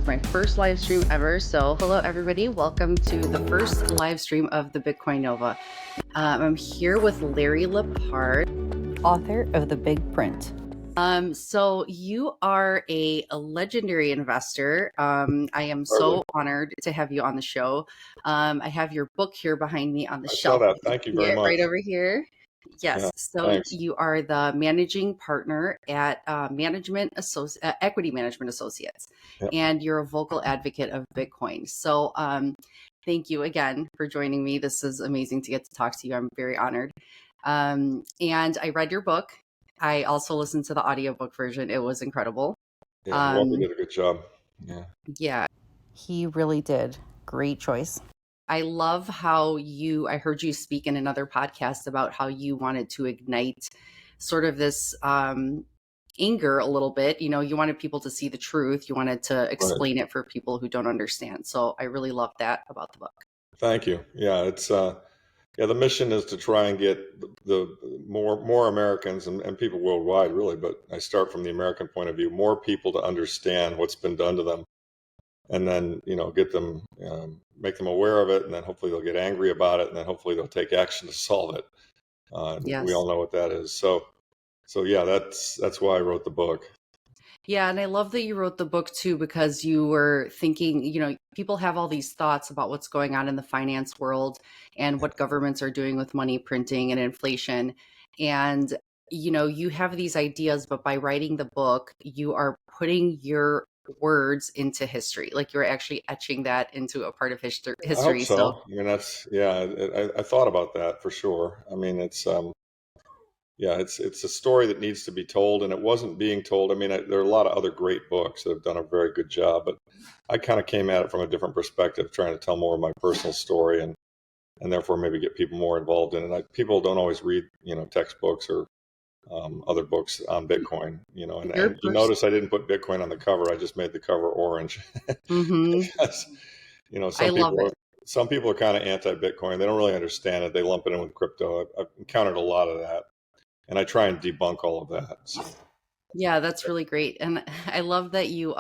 is my first live stream ever. So hello everybody, welcome to the first live stream of the Bitcoin Nova. I'm here with Larry Lepard, author of The Big Print. So you are a legendary investor. I am so honored to have you on the show. I have your book here behind me on the shelf. I saw that. Thank you very much. Right over here. Yes. Yeah, so thanks. You are the managing partner at Equity Management Associates, Yep. and you're a vocal advocate of Bitcoin. So thank you again for joining me. This is amazing to get to talk to you. I'm very honored. And I read your book. I also listened to the audiobook version. It was incredible. Yeah, Walter did a good job. Yeah, he really did. Great choice. I love how I heard you speak in another podcast about how you wanted to ignite sort of this anger a little bit. You know, you wanted people to see the truth. You wanted to explain it for people who don't understand. So I really love that about the book. Thank you. Yeah, it's the mission is to try and get the more Americans and people worldwide, really, but I start from the American point of view, more people to understand what's been done to them. And then, get them, make them aware of it, and then hopefully they'll get angry about it, and then hopefully they'll take action to solve it. Yes. We all know what that is. So yeah, that's why I wrote the book. Yeah, and I love that you wrote the book too, because you were thinking, people have all these thoughts about what's going on in the finance world and what governments are doing with money printing and inflation. And, you have these ideas, but by writing the book, you are putting your words into history. Like you're actually etching that into a part of history. I hope so. I mean, I thought about that for sure. I mean, it's a story that needs to be told, and it wasn't being told. I mean, there are a lot of other great books that have done a very good job, but I kind of came at it from a different perspective, trying to tell more of my personal story and therefore maybe get people more involved in it. People don't always read, textbooks or other books on Bitcoin, and you notice I didn't put Bitcoin on the cover. I just made the cover orange. Mm-hmm. Because, some people are kind of anti-Bitcoin. They don't really understand it. They lump it in with crypto. I've encountered a lot of that, and I try and debunk all of that. So. Yeah, that's really great. And I love that you,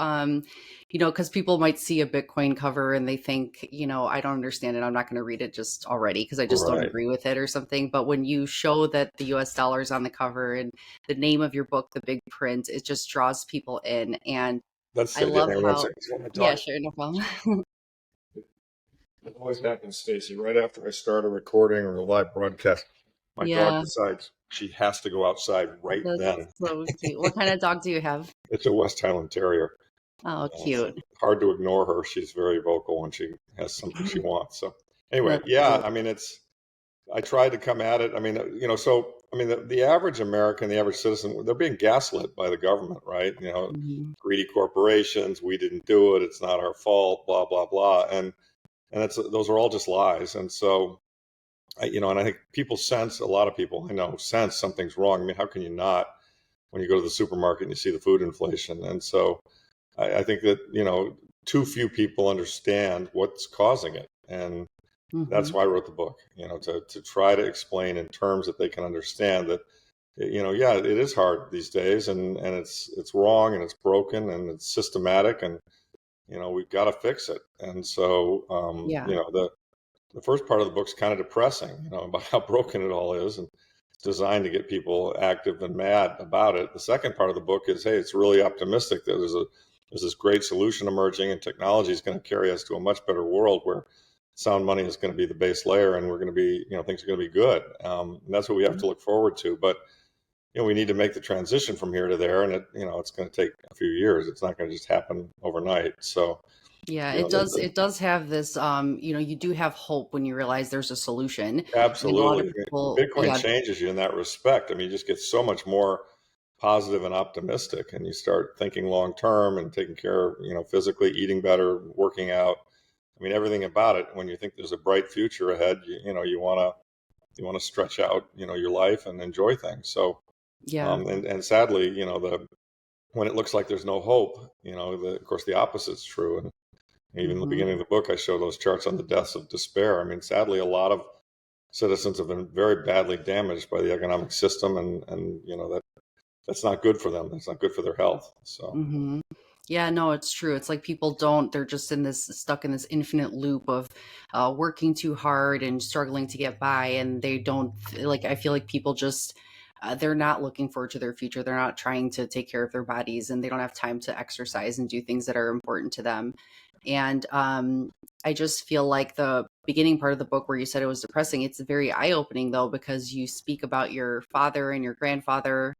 because people might see a Bitcoin cover and they think, I don't understand it. I'm not going to read it just already because I just don't agree with it or something. But when you show that the US dollar is on the cover and the name of your book, The Big Print, it just draws people in. And I love how, yeah, sure, no problem. It always happens, Stacy, right after I start a recording or a live broadcast, my dog decides she has to go outside then. That's so cute. What kind of dog do you have? It's a West Highland Terrier. Oh, cute. Hard to ignore her. She's very vocal when she has something she wants. So anyway, I mean, I tried to come at it. I mean, the average American, the average citizen, they're being gaslit by the government, right? Greedy corporations, we didn't do it, it's not our fault, blah, blah, blah. And those are all just lies. And so, and I think a lot of people I know sense something's wrong. I mean, how can you not when you go to the supermarket and you see the food inflation? And so I think that, too few people understand what's causing it. And that's why I wrote the book, to try to explain in terms that they can understand that, it is hard these days and it's wrong and it's broken and it's systematic and, we've got to fix it. And so, the first part of the book's kind of depressing, about how broken it all is, and it's designed to get people active and mad about it. The second part of the book is, hey, it's really optimistic that there's this great solution emerging, and technology is going to carry us to a much better world where sound money is going to be the base layer, and we're going to be, things are going to be good. And that's what we have to look forward to. But we need to make the transition from here to there, and it's going to take a few years. It's not going to just happen overnight. So. Yeah, it does. It does have this, you do have hope when you realize there's a solution. Absolutely. Bitcoin changes you in that respect. I mean, you just get so much more positive and optimistic, and you start thinking long term and taking care of, physically, eating better, working out. I mean, everything about it. When you think there's a bright future ahead, you want to stretch out, your life and enjoy things. So, and sadly, when it looks like there's no hope, of course, the opposite's true. And even in the beginning of the book, I show those charts on the deaths of despair. I mean, sadly, a lot of citizens have been very badly damaged by the economic system, and that's not good for them. That's not good for their health. So. Yeah, no, it's true. It's like people don't, they're just stuck in this infinite loop of working too hard and struggling to get by. And they don't, like, I feel like people just, they're not looking forward to their future. They're not trying to take care of their bodies, and they don't have time to exercise and do things that are important to them. And I just feel like the beginning part of the book where you said it was depressing, it's very eye opening though, because you speak about your father and your grandfather.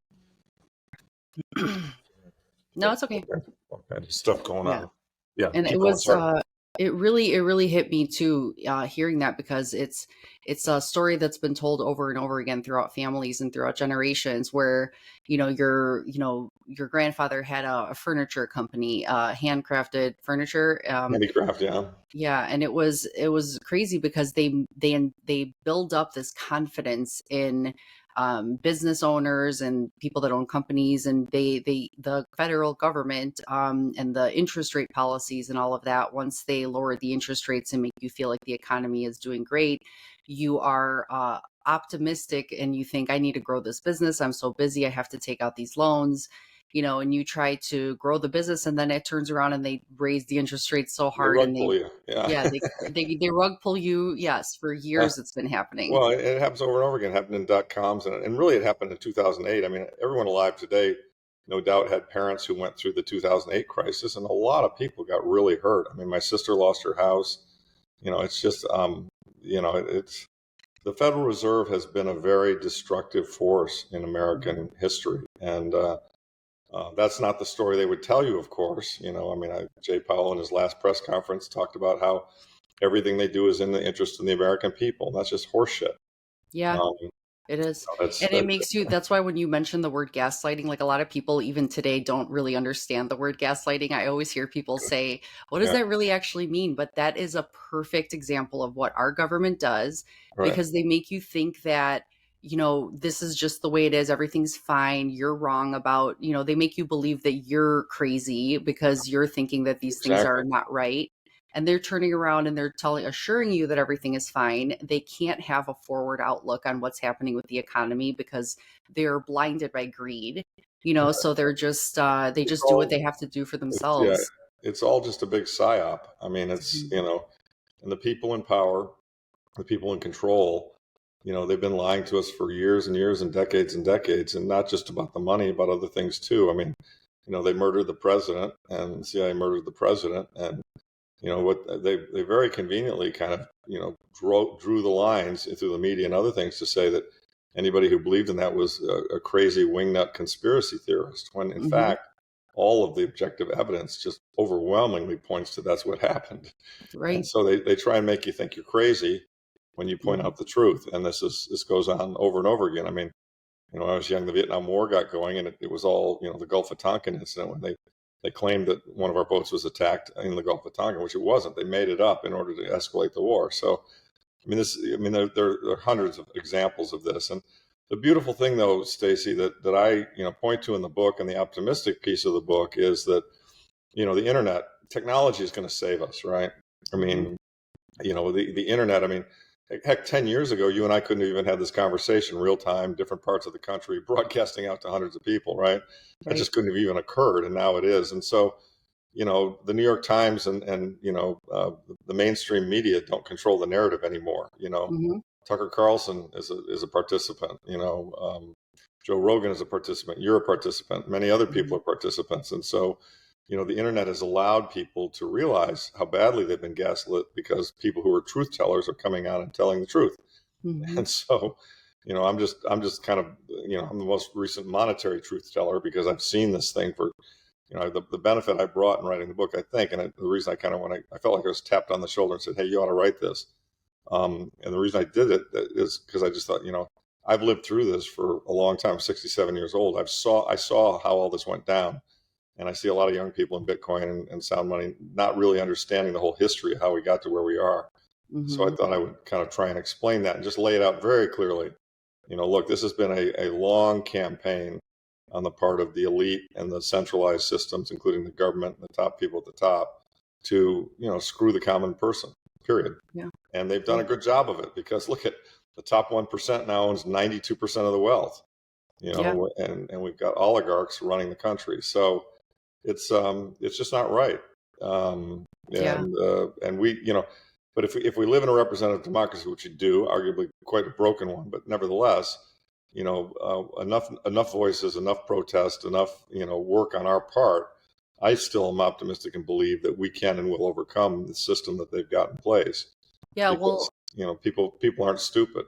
No, it's okay. All kind of stuff going Yeah. on. Yeah, And it keep going. was Sorry. it really hit me too, hearing that, because it's a story that's been told over and over again throughout families and throughout generations, where your grandfather had a furniture company, handcrafted furniture. Handicraft, yeah. Yeah, and it was crazy because they build up this confidence in business owners and people that own companies, and the federal government, and the interest rate policies and all of that. Once they lower the interest rates and make you feel like the economy is doing great, you are optimistic, and you think, I need to grow this business. I'm so busy. I have to take out these loans. And you try to grow the business, and then it turns around and they raise the interest rates so They hard, rug and pull you. Yeah. yeah, they rug pull you. Yes, for years it's been happening. Well, it happens over and over again. It happened in .coms, and really it happened in 2008. I mean, everyone alive today, no doubt, had parents who went through the 2008 crisis, and a lot of people got really hurt. I mean, my sister lost her house. It's just, it's the Federal Reserve has been a very destructive force in American history, and that's not the story they would tell you, of course. I mean, Jay Powell in his last press conference talked about how everything they do is in the interest of the American people. That's just horseshit. Yeah, Um, it is. that's And it makes you, that's why when you mention the word gaslighting, like, a lot of people even today don't really understand the word gaslighting. I always hear people say, what does yeah, that really actually mean? But that is a perfect example of what our government does, right, because they make you think that, this is just the way it is. Everything's fine. You're wrong about, they make you believe that you're crazy because you're thinking that these things exactly. are not right. And they're turning around and they're assuring you that everything is fine. They can't have a forward outlook on what's happening with the economy because they're blinded by greed. So they're just they It's just do what all, they have to do for yeah, themselves. it's all just a big psyop. I mean, Mhm. and the people in power, the people in control, they've been lying to us for years and years and decades, and not just about the money, about other things too. I mean, they murdered the president, and the CIA murdered the president, and what they very conveniently kind of drew the lines through the media and other things to say that anybody who believed in that was a crazy wingnut conspiracy theorist, when in Mhm. fact all of the objective evidence just overwhelmingly points to that's what happened. And Right. so they try and make you think you're crazy when you point Mhm. out the truth, and this goes on over and over again. I mean, when I was young, the Vietnam War got going, and it was all, the Gulf of Tonkin incident, when they claimed that one of our boats was attacked in the Gulf of Tonkin, which it wasn't. They made it up in order to escalate the war. So, there are hundreds of examples of this. And the beautiful thing, though, Stacy, that I point to in the book, and the optimistic piece of the book, is that the internet technology is going to save us, right? I Mhm. mean, the internet. I mean, heck, 10 years ago, you and I couldn't have even had this conversation real time, different parts of the country, broadcasting out to hundreds of people, right? That Right. just couldn't have even occurred, and now it is. And so, the New York Times and the mainstream media don't control the narrative anymore. Mhm. Tucker Carlson is a participant. Joe Rogan is a participant. You're a participant. Many other people Mhm. are participants, and so the internet has allowed people to realize how badly they've been gaslit, because people who are truth tellers are coming out and telling the truth. Mhm. And so, I'm just kind of, I'm the most recent monetary truth teller, because I've seen this thing for, the benefit I brought in writing the book, I think. And the reason I kind of, when I felt like I was tapped on the shoulder and said, hey, you ought to write this. And the reason I did it is because I just thought, I've lived through this for a long time. I'm 67 years old. I saw how all this went down. And I see a lot of young people in Bitcoin and sound money not really understanding the whole history of how we got to where we are. So I Mhm. thought I would kind of try and explain that and just lay it out very clearly. Look, this has been a long campaign on the part of the elite and the centralized systems, including the government and the top people at the top, to, screw the common person, period. Yeah. And they've done Yeah. a good job of it, because look at the top 1% now owns 92% of the wealth, Yeah. and we've got oligarchs running the country. So, it's just not right. Yeah. And we, but if we live in a representative democracy, which we do, arguably quite a broken one, but nevertheless, enough voices, enough protest, enough work on our part, I still am optimistic and believe that we can and will overcome the system that they've got in place. Yeah. Because Well, people aren't stupid.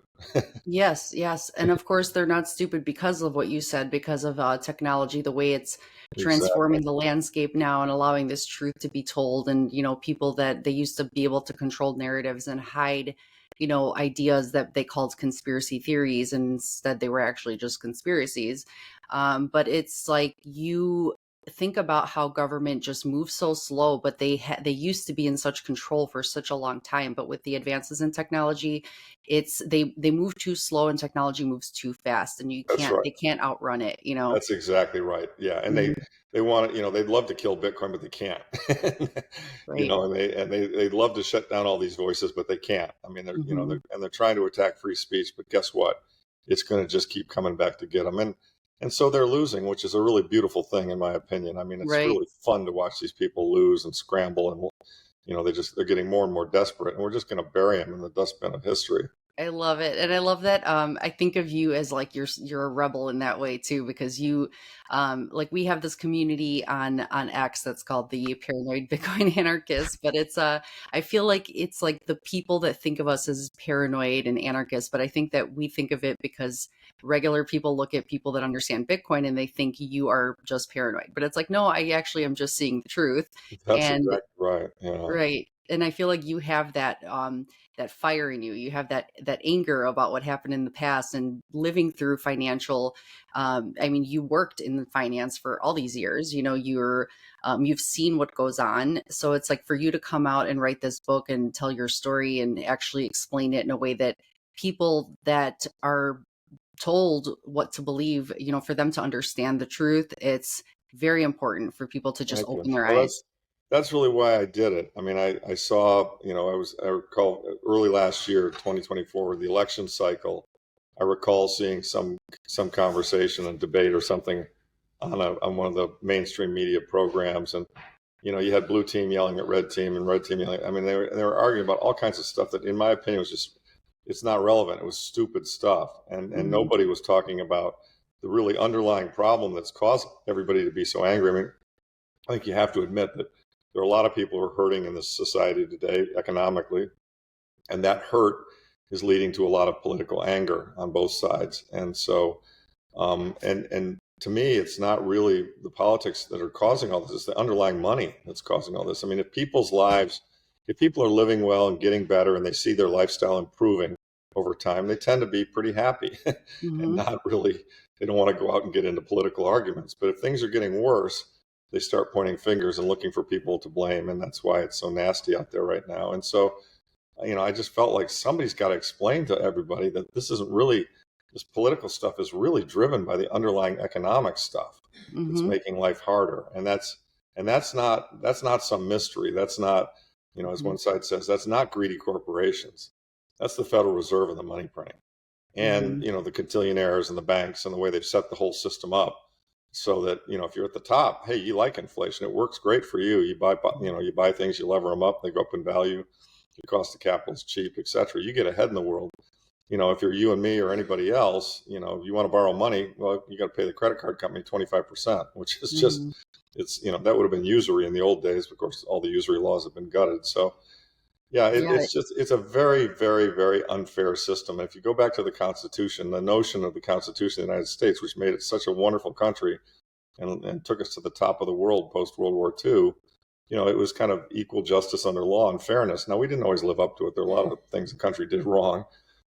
yes, yes. And of course, they're not stupid because of what you said, because of technology, the way it's Exactly. transforming the landscape now and allowing this truth to be told. And, people that they used to be able to control narratives and hide, ideas that they called conspiracy theories. And instead, they were actually just conspiracies. But it's like you think about how government just moves so slow, but they used to be in such control for such a long time. But with the advances in technology, it's they move too slow and technology moves too fast, and That's right. they can't outrun it. That's exactly right. Yeah, and Mhm. they want to, they'd love to kill Bitcoin, but they can't. Right. They'd love to shut down all these voices, but they can't. I mean, Hmm. they're trying to attack free speech, but guess what? It's going to just keep coming back to get them, and so they're losing, which is a really beautiful thing in my opinion. I mean, it's Right. really fun to watch these people lose and scramble, and they're getting more and more desperate, and we're just going to bury them in the dustbin of history. I love it. And I love that I think of you as like you're a rebel in that way too, because you like we have this community on X that's called the Paranoid Bitcoin Anarchists, but it's I feel like it's like the people that think of us as paranoid and anarchists, but I think that we think of it because regular people look at people that understand Bitcoin and they think you are just paranoid. But it's like, no, I actually am just seeing the truth. That's And exactly right. Yeah, right. And I feel like you have that that fire in you. You have that anger about what happened in the past and living through financial I mean, you worked in finance for all these years. You've seen what goes on. So it's like for you to come out and write this book and tell your story and actually explain it in a way that people that are told what to believe, for them to understand the truth, it's very important for people to just thank you. open their Well, eyes. that's really why I did it. I mean, I saw, I recall early last year, 2024, the election cycle. I recall seeing some conversation and debate or something on one of the mainstream media programs, and you had blue team yelling at red team and red team yelling. I mean, they were arguing about all kinds of stuff that, in my opinion, was just it's not relevant. It was stupid stuff, and Mhm. nobody was talking about the really underlying problem that's caused everybody to be so angry. I mean, I think you have to admit that there are a lot of people who are hurting in this society today economically, and that hurt is leading to a lot of political anger on both sides. And so, and to me, it's not really the politics that are causing all this; it's the underlying money that's causing all this. I mean, if people are living well and getting better, and they see their lifestyle improving over time, they tend to be pretty happy, and Mhm. not really. They don't want to go out and get into political arguments. But if things are getting worse, they start pointing fingers and looking for people to blame, and that's why it's so nasty out there right now. And so, I just felt like somebody's got to explain to everybody that this political stuff is really driven by the underlying economic stuff that's Mhm. making life harder. And that's not some mystery. That's not, as Mhm. one side says, that's not greedy corporations. That's the Federal Reserve and the money printing. And, Mhm. the cantillionaires and the banks and the way they've set the whole system up so that, if you're at the top, hey, you like inflation. It works great for you. You buy things, you lever them up, they go up in value, your cost of capital is cheap, et cetera. You get ahead in the world. If you're you and me or anybody else, you want to borrow money, well, you got to pay the credit card company 25%, which is just, Mhm. that would have been usury in the old days. Of course, all the usury laws have been gutted. So, yeah, Yeah. it's a very, very, very unfair system. And if you go back to the Constitution, the notion of the Constitution of the United States, which made it such a wonderful country and took us to the top of the world post World War II, it was kind of equal justice under law and fairness. Now, we didn't always live up to it. There are a lot of things the country did wrong.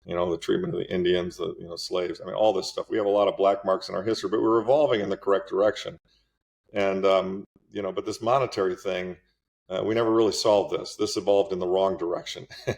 The treatment of the Indians, the slaves. I mean, all this stuff. We have a lot of black marks in our history, but we're evolving in the correct direction. And but this monetary thing, we never really solved this. This evolved in the wrong direction, and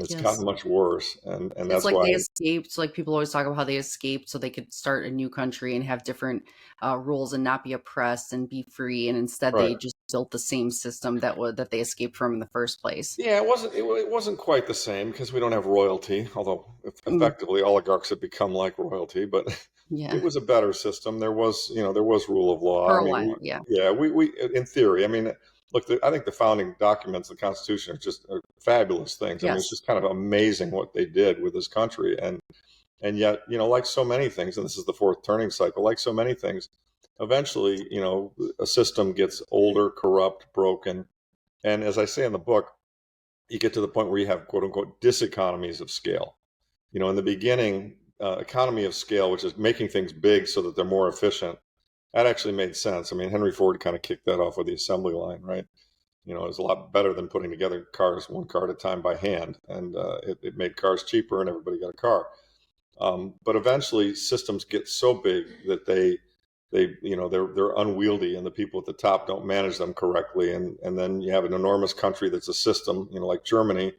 it's gotten Yes. much worse. And It's that's like why, they escaped. Like people always talk about how they escaped so they could start a new country and have different rules and not be oppressed and be free. And instead, right? they just built the same system that they escaped from in the first place. Yeah, it wasn't quite the same because we don't have royalty, although Mm. effectively oligarchs have become like royalty. But Yeah. it was a better system. There was, there was rule of law. For I a mean, while. Yeah. we in theory, I mean, look, I think the founding documents, the Constitution, are fabulous things. I mean, it's Yes. just kind of amazing what they did with this country, and yet, like so many things, and this is the fourth turning cycle, like so many things, eventually, a system gets older, corrupt, broken, and as I say in the book, you get to the point where you have quote unquote diseconomies of scale. In the beginning, economy of scale, which is making things big so that they're more efficient, that actually made sense. I mean, Henry Ford kind of kicked that off with the assembly line, right? It was a lot better than putting together cars one car at a time by hand, and it made cars cheaper, and everybody got a car. But eventually, systems get so big that they're unwieldy, and the people at the top don't manage them correctly, and then you have an enormous country that's a system, like Germany,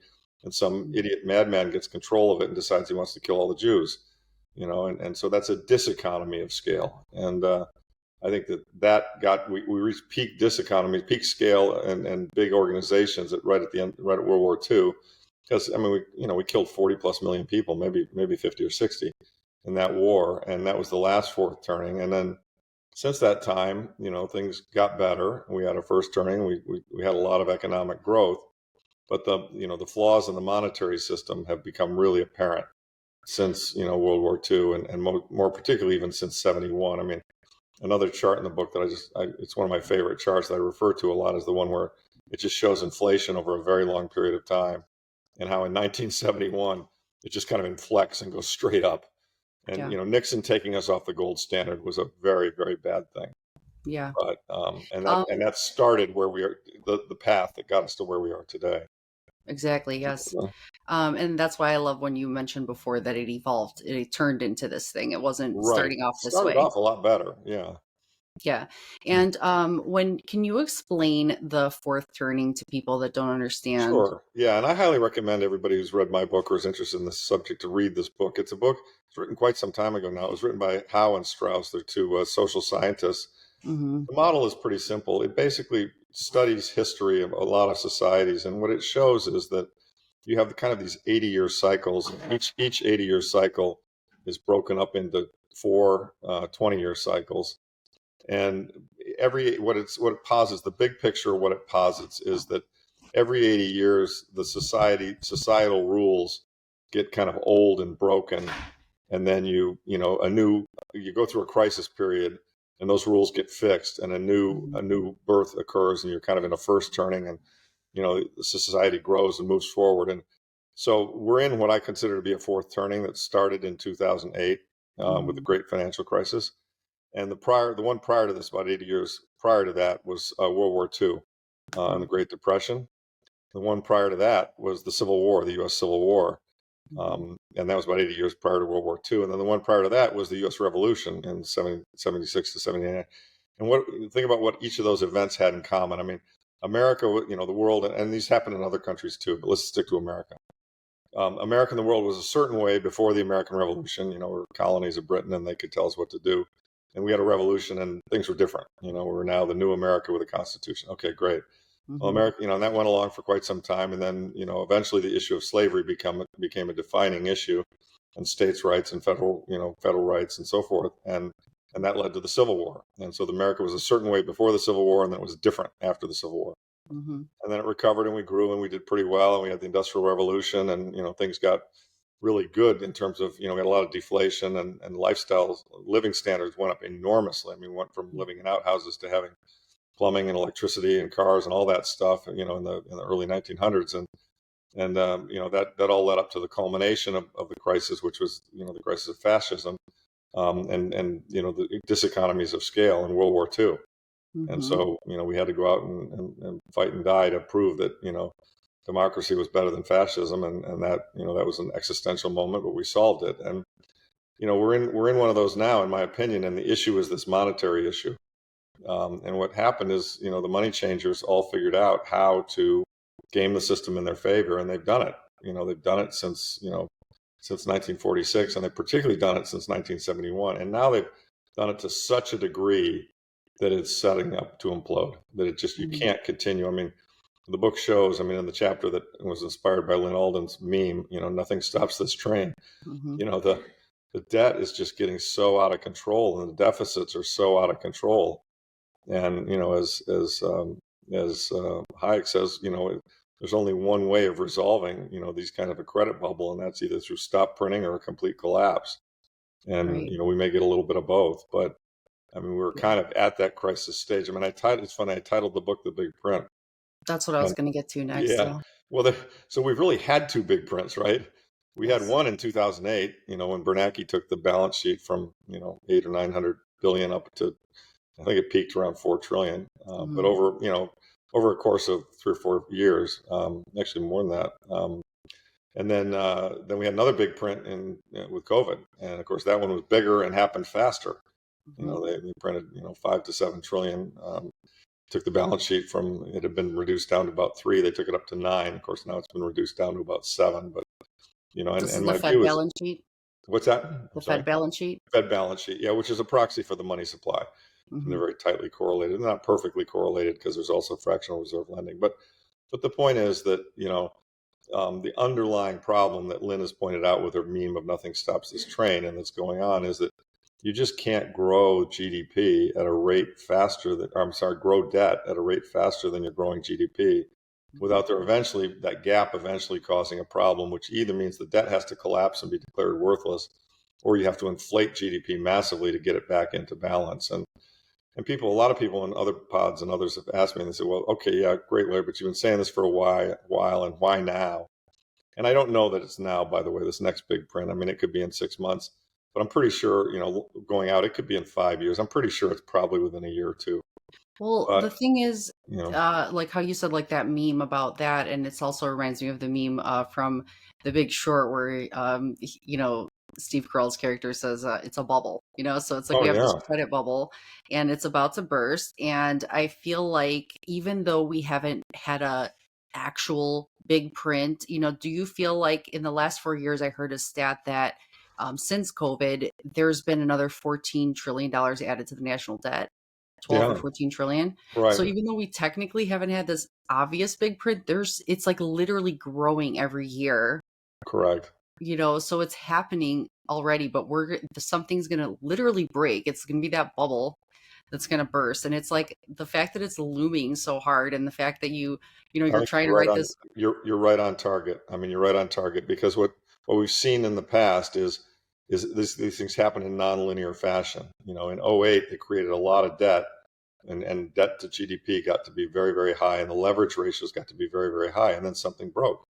and some idiot madman gets control of it and decides he wants to kill all the Jews, and so that's a diseconomy of scale, and I think we reached peak diseconomy, peak scale, and big organizations right at the end, right at World War II, because I mean we killed 40 plus million people, maybe 50 or 60 in that war, and that was the last fourth turning, and then since that time, things got better. We had our first turning. We had a lot of economic growth, but the flaws in the monetary system have become really apparent since World War II, and more particularly even since '71. I mean, another chart in the book that it's one of my favorite charts that I refer to a lot is the one where it just shows inflation over a very long period of time, and how in 1971 it just kind of inflects and goes straight up. And Yeah. Nixon taking us off the gold standard was a very, very bad thing. Yeah. But and Um, that started where we are, the path that got us to where we are today. exactly. Yes. So, And that's why I love when you mentioned before that it evolved. It turned into this thing. It wasn't right, starting off this started way. off a lot better. Yeah. Yeah. And when can you explain the fourth turning to people that don't understand? Sure. Yeah, and I highly recommend everybody who's read my book or is interested in this subject to read this book. It's a book. It's written quite some time ago now. It was written by Howe and Strauss. They're two social scientists. Hmm. The model is pretty simple. It basically studies history of a lot of societies, and what it shows is that you have kind of these 80-year cycles. Each 80-year cycle is broken up into four 20-year cycles, and what it posits, the big picture of what it posits is that every 80 years the societal rules get kind of old and broken, and then you go through a crisis period, and those rules get fixed, and a new birth occurs, and you're kind of in a first turning, and the society grows and moves forward. And so we're in what I consider to be a fourth turning that started in 2008 with the great financial crisis, and the one prior to this, about 80 years prior to that, was World War II and the Great Depression. The one prior to that was the Civil War, the U.S. Civil War, and that was about 80 years prior to World War II. And then the one prior to that was the U.S. Revolution in 76 to 79. And think about what each of those events had in common. I mean, America, the world, and these happened in other countries too, but let's stick to America. America and the world was a certain way before the American Revolution. We were colonies of Britain, and they could tell us what to do. And we had a revolution, and things were different. We're now the new America with a constitution. Okay, great. Well, America, and that went along for quite some time, and then eventually the issue of slavery became a defining issue, and states' rights and federal rights and so forth, and that led to the Civil War. And so America was a certain way before the Civil War, and then it was different after the Civil War. And then it recovered, and we grew, and we did pretty well, and we had the Industrial Revolution, and things got really good in terms of we had a lot of deflation, and lifestyles, living standards went up enormously. I mean, we went from living in outhouses to having plumbing and electricity and cars and all that stuff, in the early 1900s, and that all led up to the culmination of the crisis, which was the crisis of fascism, and the diseconomies of scale in World War II. And so we had to go out and fight and die to prove that democracy was better than fascism, and that that was an existential moment, but we solved it. And we're in one of those now, in my opinion, and the issue is this monetary issue. And what happened is, the money changers all figured out how to game the system in their favor, and they've done it. They've done it since 1946, and they've particularly done it since 1971. And now they've done it to such a degree that it's setting up to implode. That it just you can't continue. I mean, the book shows. I mean, in the chapter that was inspired by Lynn Alden's meme, nothing stops this train. The the debt is just getting so out of control, and the deficits are so out of control. And as Hayek says, there's only one way of resolving these kind of a credit bubble, and that's either through stop printing or a complete collapse. And Right. we may get a little bit of both, but I mean, we're kind of at that crisis stage. I mean, it's funny. I titled the book "The Big Print." That's what I was And going to get to next. yeah, Yeah. well, so we've really had two big prints, right? We had Yes. one in 2008, when Bernanke took the balance sheet from 800 or 900 billion up to, I think it peaked around 4 trillion. But Mhm. over a course of 3 or 4 years, actually more than that. And then we had another big print with COVID, and of course that one was bigger and happened faster. Mhm. They printed 5 to 7 trillion. Took the balance sheet from, it had been reduced down to about 3. They took it up to 9. Of course, now it's been reduced down to about 7. But This is and the my Fed view is, balance sheet. what's that? The I'm sorry. Fed balance sheet. Fed balance sheet, yeah, which is a proxy for the money supply, and they're Mhm. very tightly correlated. They're not perfectly correlated because there's also fractional reserve lending. But the point is that the underlying problem that Lynn has pointed out with her meme of nothing stops this train and that's going on is that you just can't grow GDP at a rate faster than, I'm sorry, grow debt at a rate faster than you're growing GDP Mhm. without that gap eventually causing a problem, which either means the debt has to collapse and be declared worthless, or you have to inflate GDP massively to get it back into balance. And a lot of people in other pods and others have asked me, and they say, well, okay, yeah, great, Larry, but you've been saying this for a while, and why now? And I don't know that it's now, by the way, this next big print. I mean, it could be in 6 months, but I'm pretty sure, going out, it could be in 5 years. I'm pretty sure it's probably within a year or two. Well, the But, thing is, you know, like how you said, like that meme about that, and it's also reminds me of the meme from The Big Short, where Steve Carell's character says it's a bubble, so it's like oh, we have this yeah, credit bubble, and it's about to burst. And I feel like even though we haven't had a actual big print, do you feel like in the last 4 years, I heard a stat that since COVID, there's been another $14 trillion added to the national debt. 12 or yeah, 14 trillion. So right, even though we technically haven't had this obvious big print, it's like literally growing every year, correct. so it's happening already, but something's going to literally break. It's going to be that bubble that's going to burst. And it's like the fact that it's looming so hard, and the fact that I you're think trying to write this. you're right on target. I mean, you're right on target because what we've seen in the past is these things happen in nonlinear fashion. In '08, it created a lot of debt, and debt to GDP got to be very, very high, and the leverage ratios got to be very, very high, and then something broke.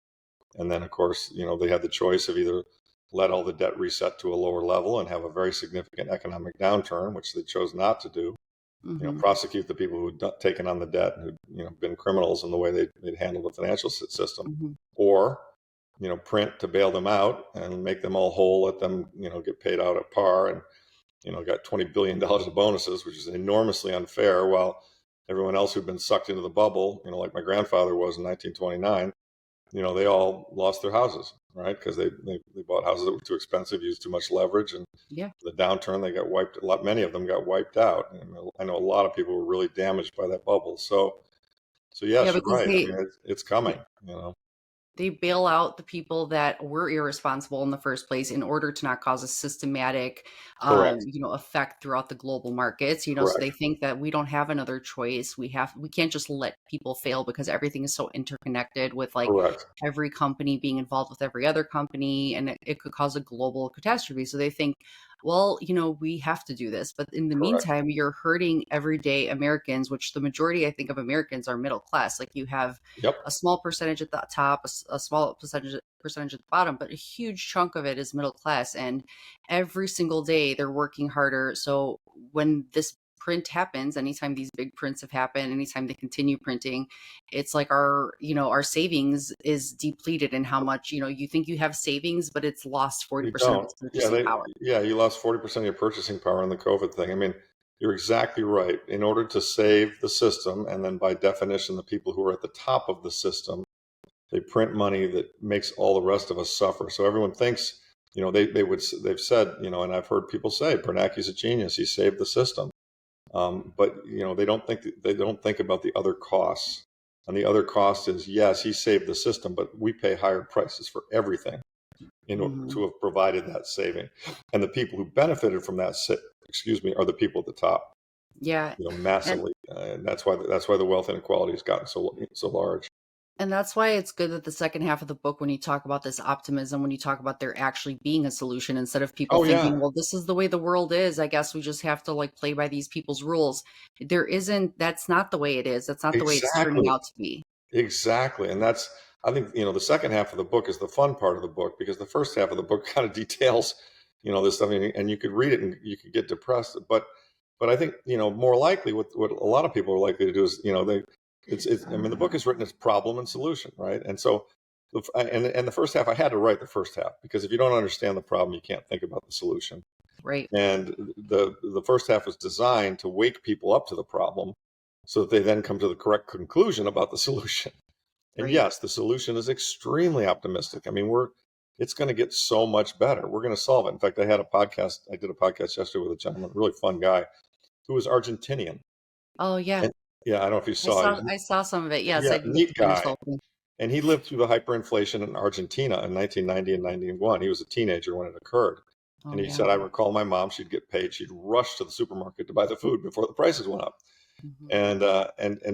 And then, of course, they had the choice of either let all the debt reset to a lower level and have a very significant economic downturn, which they chose not to do, Mhm, prosecute the people who'd taken on the debt and who'd been criminals in the way they'd handled the financial system, mhm, or print to bail them out and make them all whole, let them get paid out at par, and got $20 billion of bonuses, which is enormously unfair, while everyone else who'd been sucked into the bubble, like my grandfather was in 1929, they all lost their houses, right? Because they bought houses that were too expensive, used too much leverage, and yeah. the downturn, they got wiped. Many of them got wiped out. And I know a lot of people were really damaged by that bubble. So Yeah, yes, you're because right. I mean, it's coming. they bail out the people that were irresponsible in the first place in order to not cause a systematic Correct. effect throughout the global markets, so they Correct. think that we don't have another choice. We can't just let people fail, because everything is so interconnected with, like, Correct. every company being involved with every other company, and it could cause a global catastrophe. So they think, well, we have to do this, but in the Correct. meantime, you're hurting everyday Americans, which the majority, I think, of Americans are middle class. Like, you have Yep. a small percentage at the top, a small percentage at the bottom, but a huge chunk of it is middle class. And every single day they're working harder. So when this print happens, anytime these big prints have happened, anytime they continue printing, it's like our savings is depleted. And how much, you think you have savings, but it's lost You 40% of don't. its purchasing power. You lost 40% of your purchasing power in the COVID thing. I mean, you're exactly right. In order to save the system, and then by definition, the people who are at the top of the system, they print money that makes all the rest of us suffer. So everyone thinks, they've said, and I've heard people say, Bernanke's a genius. He saved the system. But they don't think about the other costs. And the other cost is, yes, he saved the system, but we pay higher prices for everything. to have provided that saving. And the people who benefited from that, are the people at the top. Yeah. And Massively. And that's why the wealth inequality has gotten so large. And that's why it's good that the second half of the book, when you talk about this optimism, when you talk about there actually being a solution, instead of people Oh yeah, thinking, well, this is the way the world is, I guess we just have to like play by these people's rules. There isn't, that's not the way it is. That's not the way it's turning exactly. out to be. Exactly. And that's, I think, the second half of the book is the fun part of the book, because the first half of the book kind of details, this stuff, and you could read it and you could get depressed. But I think, more likely what a lot of people are likely to do is, I mean, the book is written as problem and solution, right? And so, and the first half, I had to write the first half, because if you don't understand the problem, you can't think about the solution. Right. And the first half was designed to wake people up to the problem, so that they then come to the correct conclusion about the solution. And Right. yes, the solution is extremely optimistic. I mean, it's going to get so much better. We're going to solve it. In fact, I did a podcast yesterday with a gentleman, a really fun guy, who was Argentinian. Oh yeah. And yeah, I don't know if you saw it. I saw some of it. Yes, Yeah, I didn't get neat to finish the guy. whole thing. And he lived through the hyperinflation in Argentina in 1990 and 91. He was a teenager when it occurred. Oh And he yeah. said, I recall my mom, she'd get paid, she'd rush to the supermarket to buy the food before the prices went up. And she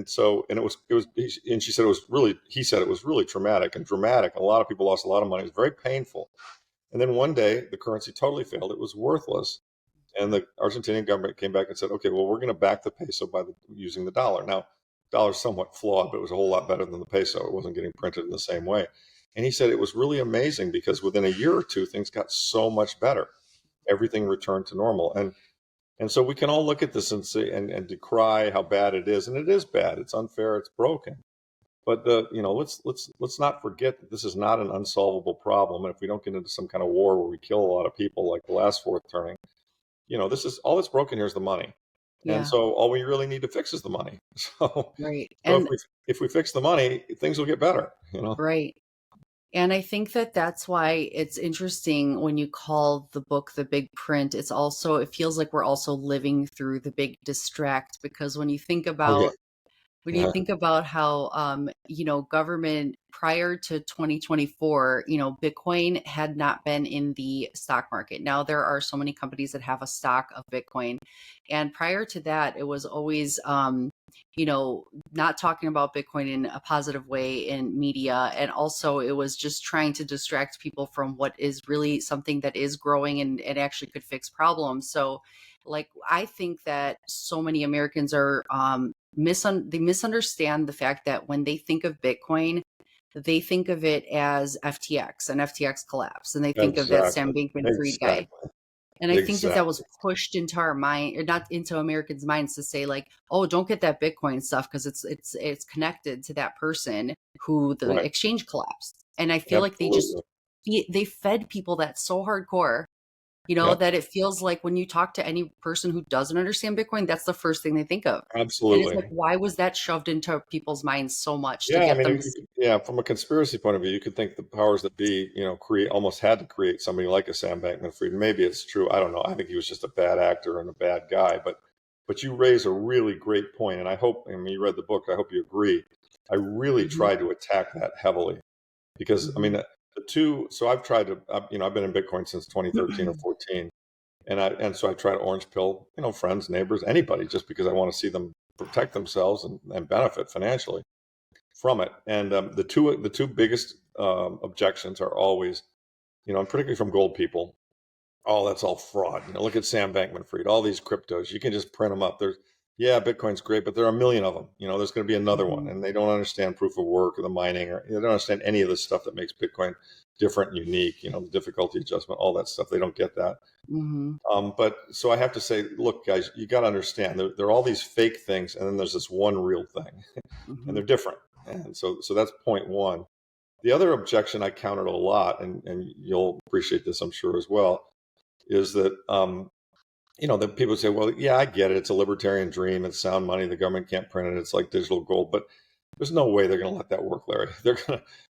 said he said it was really traumatic and dramatic. A lot of people lost a lot of money. It was very painful. And then one day the currency totally failed. It was worthless. And the Argentinian government came back and said, okay, well, we're going to back the peso by using the dollar. Now, the dollar's somewhat flawed, but it was a whole lot better than the peso. It wasn't getting printed in the same way. And he said it was really amazing, because within a year or two, things got so much better. Everything returned to normal. And so we can all look at this and see and decry how bad it is, and it is bad. It's unfair. It's broken. But let's not forget that this is not an unsolvable problem. And if we don't get into some kind of war where we kill a lot of people like the last fourth turning, this is all that's broken here is the money. Yeah. And so all we really need to fix is the money. So, right. so And if we fix the money, things will get better. right. And I think that that's why it's interesting when you call the book The Big Print. It feels like we're also living through the big distract, because when you think Oh yeah. about how government prior to 2024, Bitcoin had not been in the stock market. Now there are so many companies that have a stock of Bitcoin, and prior to that, it was always not talking about Bitcoin in a positive way in media, and also it was just trying to distract people from what is really something that is growing and actually could fix problems. So like, I think that so many Americans are they misunderstand the fact that when they think of Bitcoin, they think of it as FTX and FTX collapse, and they think of that Sam Bankman-Fried guy. And I think that was pushed into our mind, or not into Americans' minds, to say like, oh, don't get that Bitcoin stuff because it's connected to that person who the Right. exchange collapsed. And I feel like they fed people that so hardcore, that it feels like when you talk to any person who doesn't understand Bitcoin, that's the first thing they think of. Absolutely. And it's like, why was that shoved into people's minds so much to Yeah, I get mean, them? from a conspiracy point of view, you could think the powers that be, almost had to create somebody like a Sam Bankman-Fried. Maybe it's true. I don't know. I think he was just a bad actor and a bad guy. But you raise a really great point, and I mean, you read the book. I hope you agree. I really tried to attack that heavily, because I mean, the two. So I've tried to. I've been in Bitcoin since 2013 or 14, and so I try to orange pill, friends, neighbors, anybody, just because I want to see them protect themselves and benefit financially from it. And the two biggest objections are always, and particularly from gold people, oh, that's all fraud. Look at Sam Bankman-Fried, all these cryptos, you can just print them up. Bitcoin's great, but there are a million of them. There's going to be another one, and they don't understand proof of work or the mining, or they don't understand any of the stuff that makes Bitcoin different and unique. The difficulty adjustment, all that stuff. They don't get that. But so I have to say, look, guys, you got to understand there are all these fake things, and then there's this one real thing, and they're different. And so that's point one. The other objection I countered a lot, and you'll appreciate this, I'm sure, as well, is that that people say, well, yeah, I get it. It's a libertarian dream. It's sound money. The government can't print it. It's like digital gold. But there's no way they're going to let that work, Larry. They're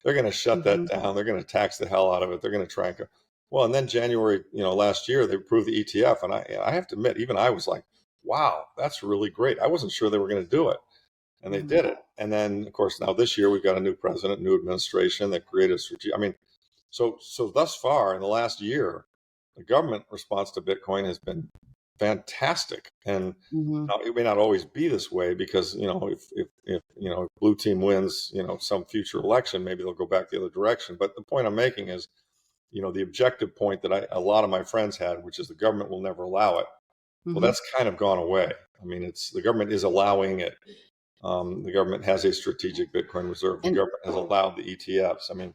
going to shut that down. They're going to tax the hell out of it. They're going to try and go. Well, and then January, last year, they approved the ETF, and I have to admit, even I was like, wow, that's really great. I wasn't sure they were going to do it, and they did it. And then, of course, now this year we've got a new president, new administration that created a strategy. I mean, So thus far in the last year, the government response to Bitcoin has been fantastic. And Hmm. now, it may not always be this way because, if blue team wins, some future election, maybe they'll go back the other direction. But the point I'm making is, the objective point that a lot of my friends had, which is the government will never allow it. Well, Hmm. that's kind of gone away. I mean, the government is allowing it. The government has a strategic Bitcoin reserve. The And government has allowed the ETFs. I mean,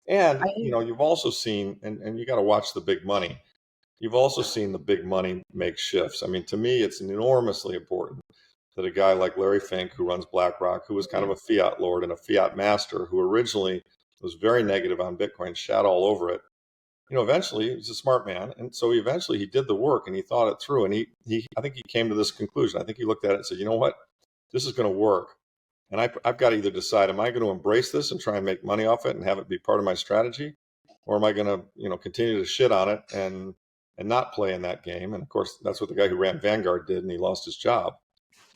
and I, you've also seen, and you got to watch the big money. You've also seen the big money make shifts. I mean, to me, it's enormously important that a guy like Larry Fink, who runs BlackRock, who was kind yeah, of a fiat lord and a fiat master, who originally was very negative on Bitcoin, shat all over it. Eventually he's a smart man, and so he did the work and he thought it through, and he I think he came to this conclusion. I think he looked at it and said, you know what, this is going to work, and I've got to either decide, am I going to embrace this and try and make money off it and have it be part of my strategy, or am I going to continue to shit on it and not play in that game? And of course, that's what the guy who ran Vanguard did, and he lost his job.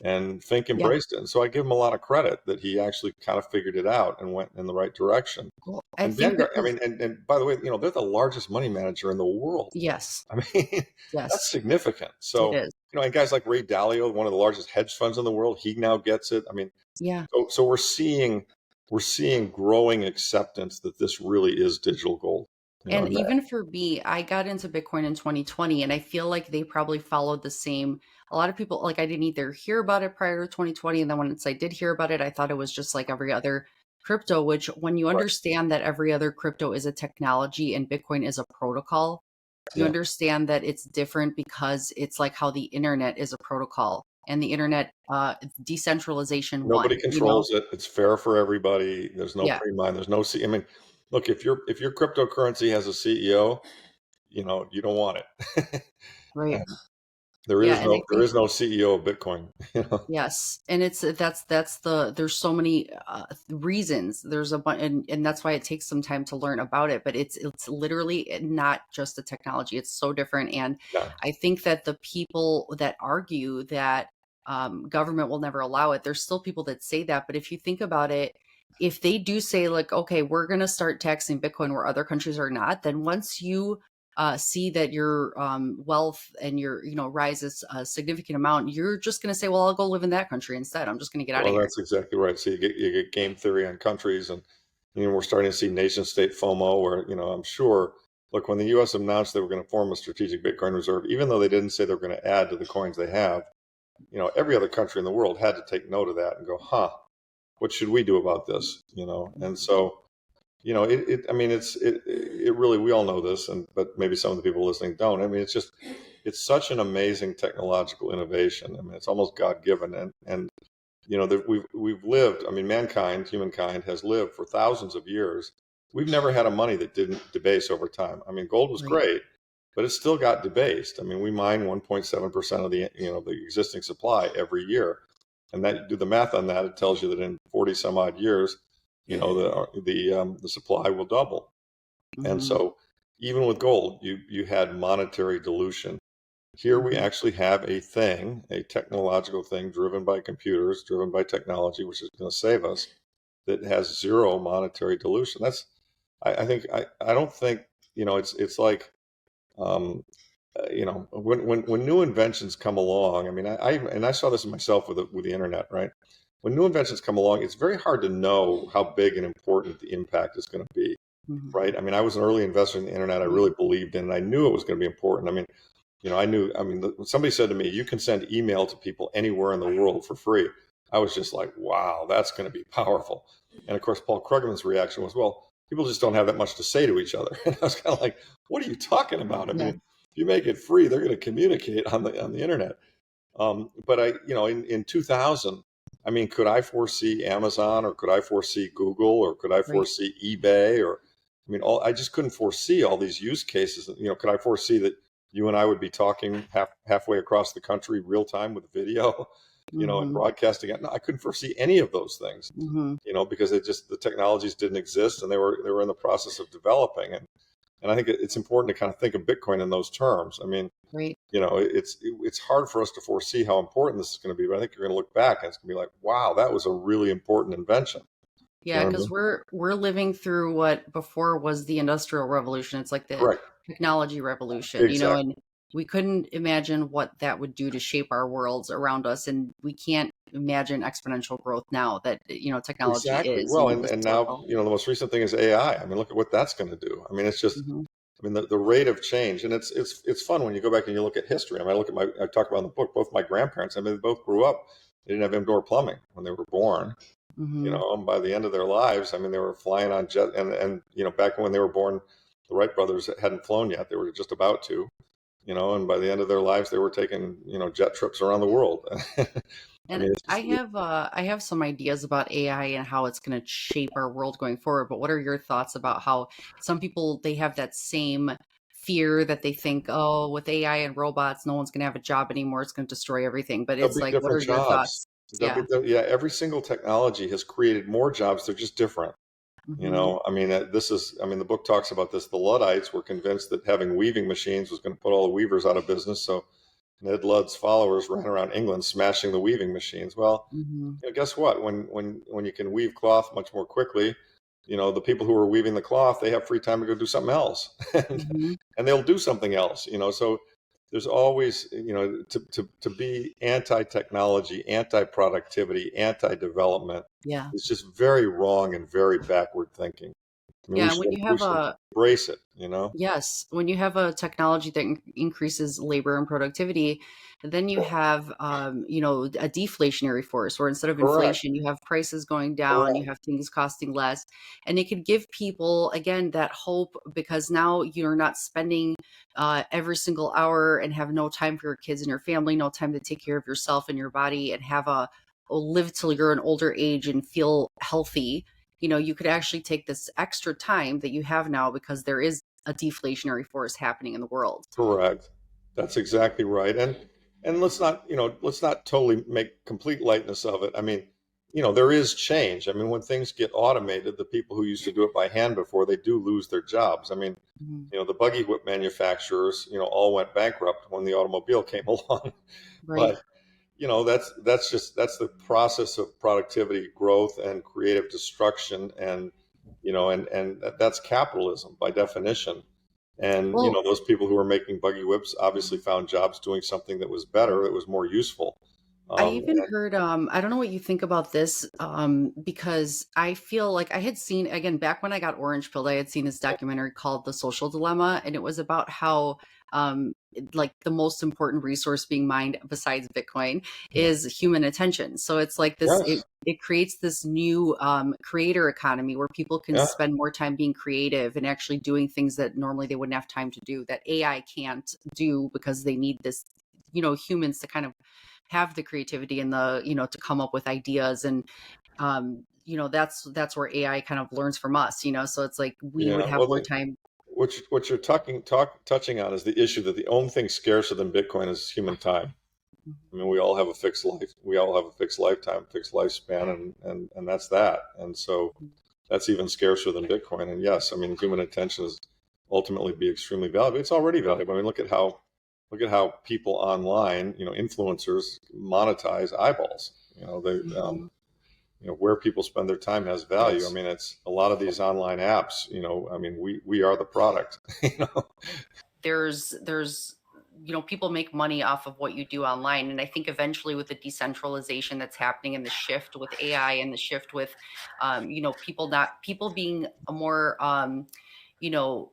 And Fink yeah. embraced it, and so I give him a lot of credit that he actually kind of figured it out and went in the right direction. Well, I And think Vanguard, I because mean, and by the way, they're the largest money manager in the world. yes, I mean, that's yes, significant. it So, is. and guys like Ray Dalio, one of the largest hedge funds in the world, he now gets it. I mean, Yeah. so we're seeing growing acceptance that this really is digital gold. And And even for me, I got into Bitcoin in 2020, and I feel like they probably followed the same. A lot of people, like, I didn't either hear about it prior to 2020, and then once I did hear about it, I thought it was just like every other crypto, which when you right, understand that every other crypto is a technology and Bitcoin is a protocol, you yeah, understand that it's different because it's like how the internet is a protocol and the internet decentralization nobody won, you know? controls it. It's fair for everybody. There's no Yeah, pre-mine. There's no I mean, look, if your cryptocurrency has a CEO, you don't want it. right. And there Yeah, is and I no there think is no CEO of Bitcoin. yes, and it's that's the there's so many reasons. There's a bunch, and that's why it takes some time to learn about it. But it's literally not just a technology; it's so different. And Yeah. I think that the people that argue that government will never allow it, there's still people that say that. But if you think about it, if they do say like, okay, we're going to start taxing Bitcoin where other countries are not, then once you see that your wealth and your rises a significant amount, you're just going to say, well, I'll go live in that country instead. I'm just going to get out of Well, here. that's exactly right. So you get game theory on countries, and we're starting to see nation state FOMO, where I'm sure. Look, when the U.S. announced they were going to form a strategic Bitcoin reserve, even though they didn't say they were going to add to the coins they have, every other country in the world had to take note of that and go, huh, what should we do about this? And so I mean, it really, we all know this, but maybe some of the people listening don't. I mean, it's such an amazing technological innovation. I mean, it's almost God given, and that we've lived. I mean, humankind has lived for thousands of years. We've never had a money that didn't debase over time. I mean, gold was Right. great, but it still got debased. I mean, we mine 1.7% of the existing supply every year, and that, do the math on that, it tells you that in 40 some odd years, the supply will double. And Hmm. so, even with gold, you had monetary dilution. Here we Hmm. actually have a technological thing driven by computers, driven by technology, which is going to save us, that has zero monetary dilution. I think, I don't think, it's like, um, when new inventions come along. I mean, I saw this myself with the internet, right? When new inventions come along, it's very hard to know how big and important the impact is going to be, Hmm. right? I mean, I was an early investor in the internet. I Right. really believed in, and I knew it was going to be important. I mean, when somebody said to me, you can send email to people anywhere in the world for free, I was just like, wow, that's going to be powerful. And of course, Paul Krugman's reaction was, well, people just don't have that much to say to each other. And I was kind of like, what are you talking about? I mean, Yeah. if you make it free, they're going to communicate on the internet. But in 2000, I mean, could I foresee Amazon, or could I foresee Google, or could I Right. foresee eBay, or I mean, I just couldn't foresee all these use cases. Could I foresee that you and I would be talking halfway across the country, real time, with video, and Hmm. broadcasting? No, I couldn't foresee any of those things, Hmm. because the technologies didn't exist, and they were in the process of developing. And I think it's important to kind of think of Bitcoin in those terms. I mean, Right. it's hard for us to foresee how important this is going to be, but I think you're going to look back and it's going to be like, wow, that was a really important invention. You Yeah, know what I because mean? we're living through what before was the Industrial Revolution. It's like the Correct. technology revolution, Exactly. and we couldn't imagine what that would do to shape our worlds around us, and we can't imagine exponential growth now that technology Exactly. is, Well, this and is our now, goal. the most recent thing is AI. I mean, look at what that's going to do. I mean, it's just, Hmm. I mean, the rate of change, and it's fun when you go back and you look at history. I mean, I talk about in the book, both my grandparents, I mean, they both grew up, they didn't have indoor plumbing when they were born, Hmm. and by the end of their lives, I mean, they were flying on jet, and back when they were born, the Wright brothers hadn't flown yet. They were just about to, and by the end of their lives, they were taking, jet trips around the world. I And mean, it's I just, have I have some ideas about AI and how it's going to shape our world going forward. But what are your thoughts about how some people, they have that same fear that they think, oh, with AI and robots, no one's going to have a job anymore. It's going to destroy everything. But there'll it's be like, what different are your jobs. thoughts? Yeah. Yeah, every single technology has created more jobs. They're just different. Hmm. I mean, I mean, the book talks about this. The Luddites were convinced that having weaving machines was going to put all the weavers out of business. So Ned Ludd's followers ran around England smashing the weaving machines. Well, Hmm. guess what? When you can weave cloth much more quickly, the people who are weaving the cloth, they have free time to go do something else, Hmm. and they'll do something else. So there's always, to be anti-technology, anti-productivity, anti-development Yeah. is just very wrong and very backward thinking. I mean, Yeah. And when you we have should a embrace it. Yes, when you have a technology that increases labor and productivity, then you have, a deflationary force where instead of Correct. inflation, you have prices going down, you Correct. have things costing less, and it could give people again that hope because now you're not spending every single hour and have no time for your kids and your family, no time to take care of yourself and your body and have a live till you're an older age and feel healthy. You could actually take this extra time that you have now because there is a deflationary force happening in the world. Correct. That's exactly right. And let's not totally make complete lightness of it. I mean, there is change. I mean, when things get automated, the people who used to do it by hand before, they do lose their jobs. I mean, Mhm. the buggy whip manufacturers, all went bankrupt when the automobile came along. Right. But that's the process of productivity growth and creative destruction, and that's capitalism by definition. And Well, those people who were making buggy whips obviously found jobs doing something that was better, that was more useful. I um, even heard, I don't know what you think about this, because I feel like I had seen, again, back when I got orange pilled, I had seen this documentary called The Social Dilemma, and it was about how, like the most important resource being mined besides Bitcoin is human attention. So it's like this, yes. it creates this new creator economy where people can Yeah. spend more time being creative and actually doing things that normally they wouldn't have time to do, that AI can't do because they need this, humans to kind of have the creativity and the to come up with ideas, and that's where AI kind of learns from us, so it's like we would Yeah. have Well, more time. what you're touching on is the issue that the only thing scarcer than Bitcoin is human time. I mean, we all have a fixed life. We all have a fixed lifetime, fixed lifespan, and that's that. And so that's even scarcer than Bitcoin. And yes, I mean, human attention is ultimately be extremely valuable. It's already valuable. I mean, look at how people online, influencers monetize eyeballs. They Mhm. where people spend their time has value. I mean, it's a lot of these online apps. I mean, we are the product. There's people make money off of what you do online, and I think eventually with the decentralization that's happening and the shift with AI and the shift with people being a more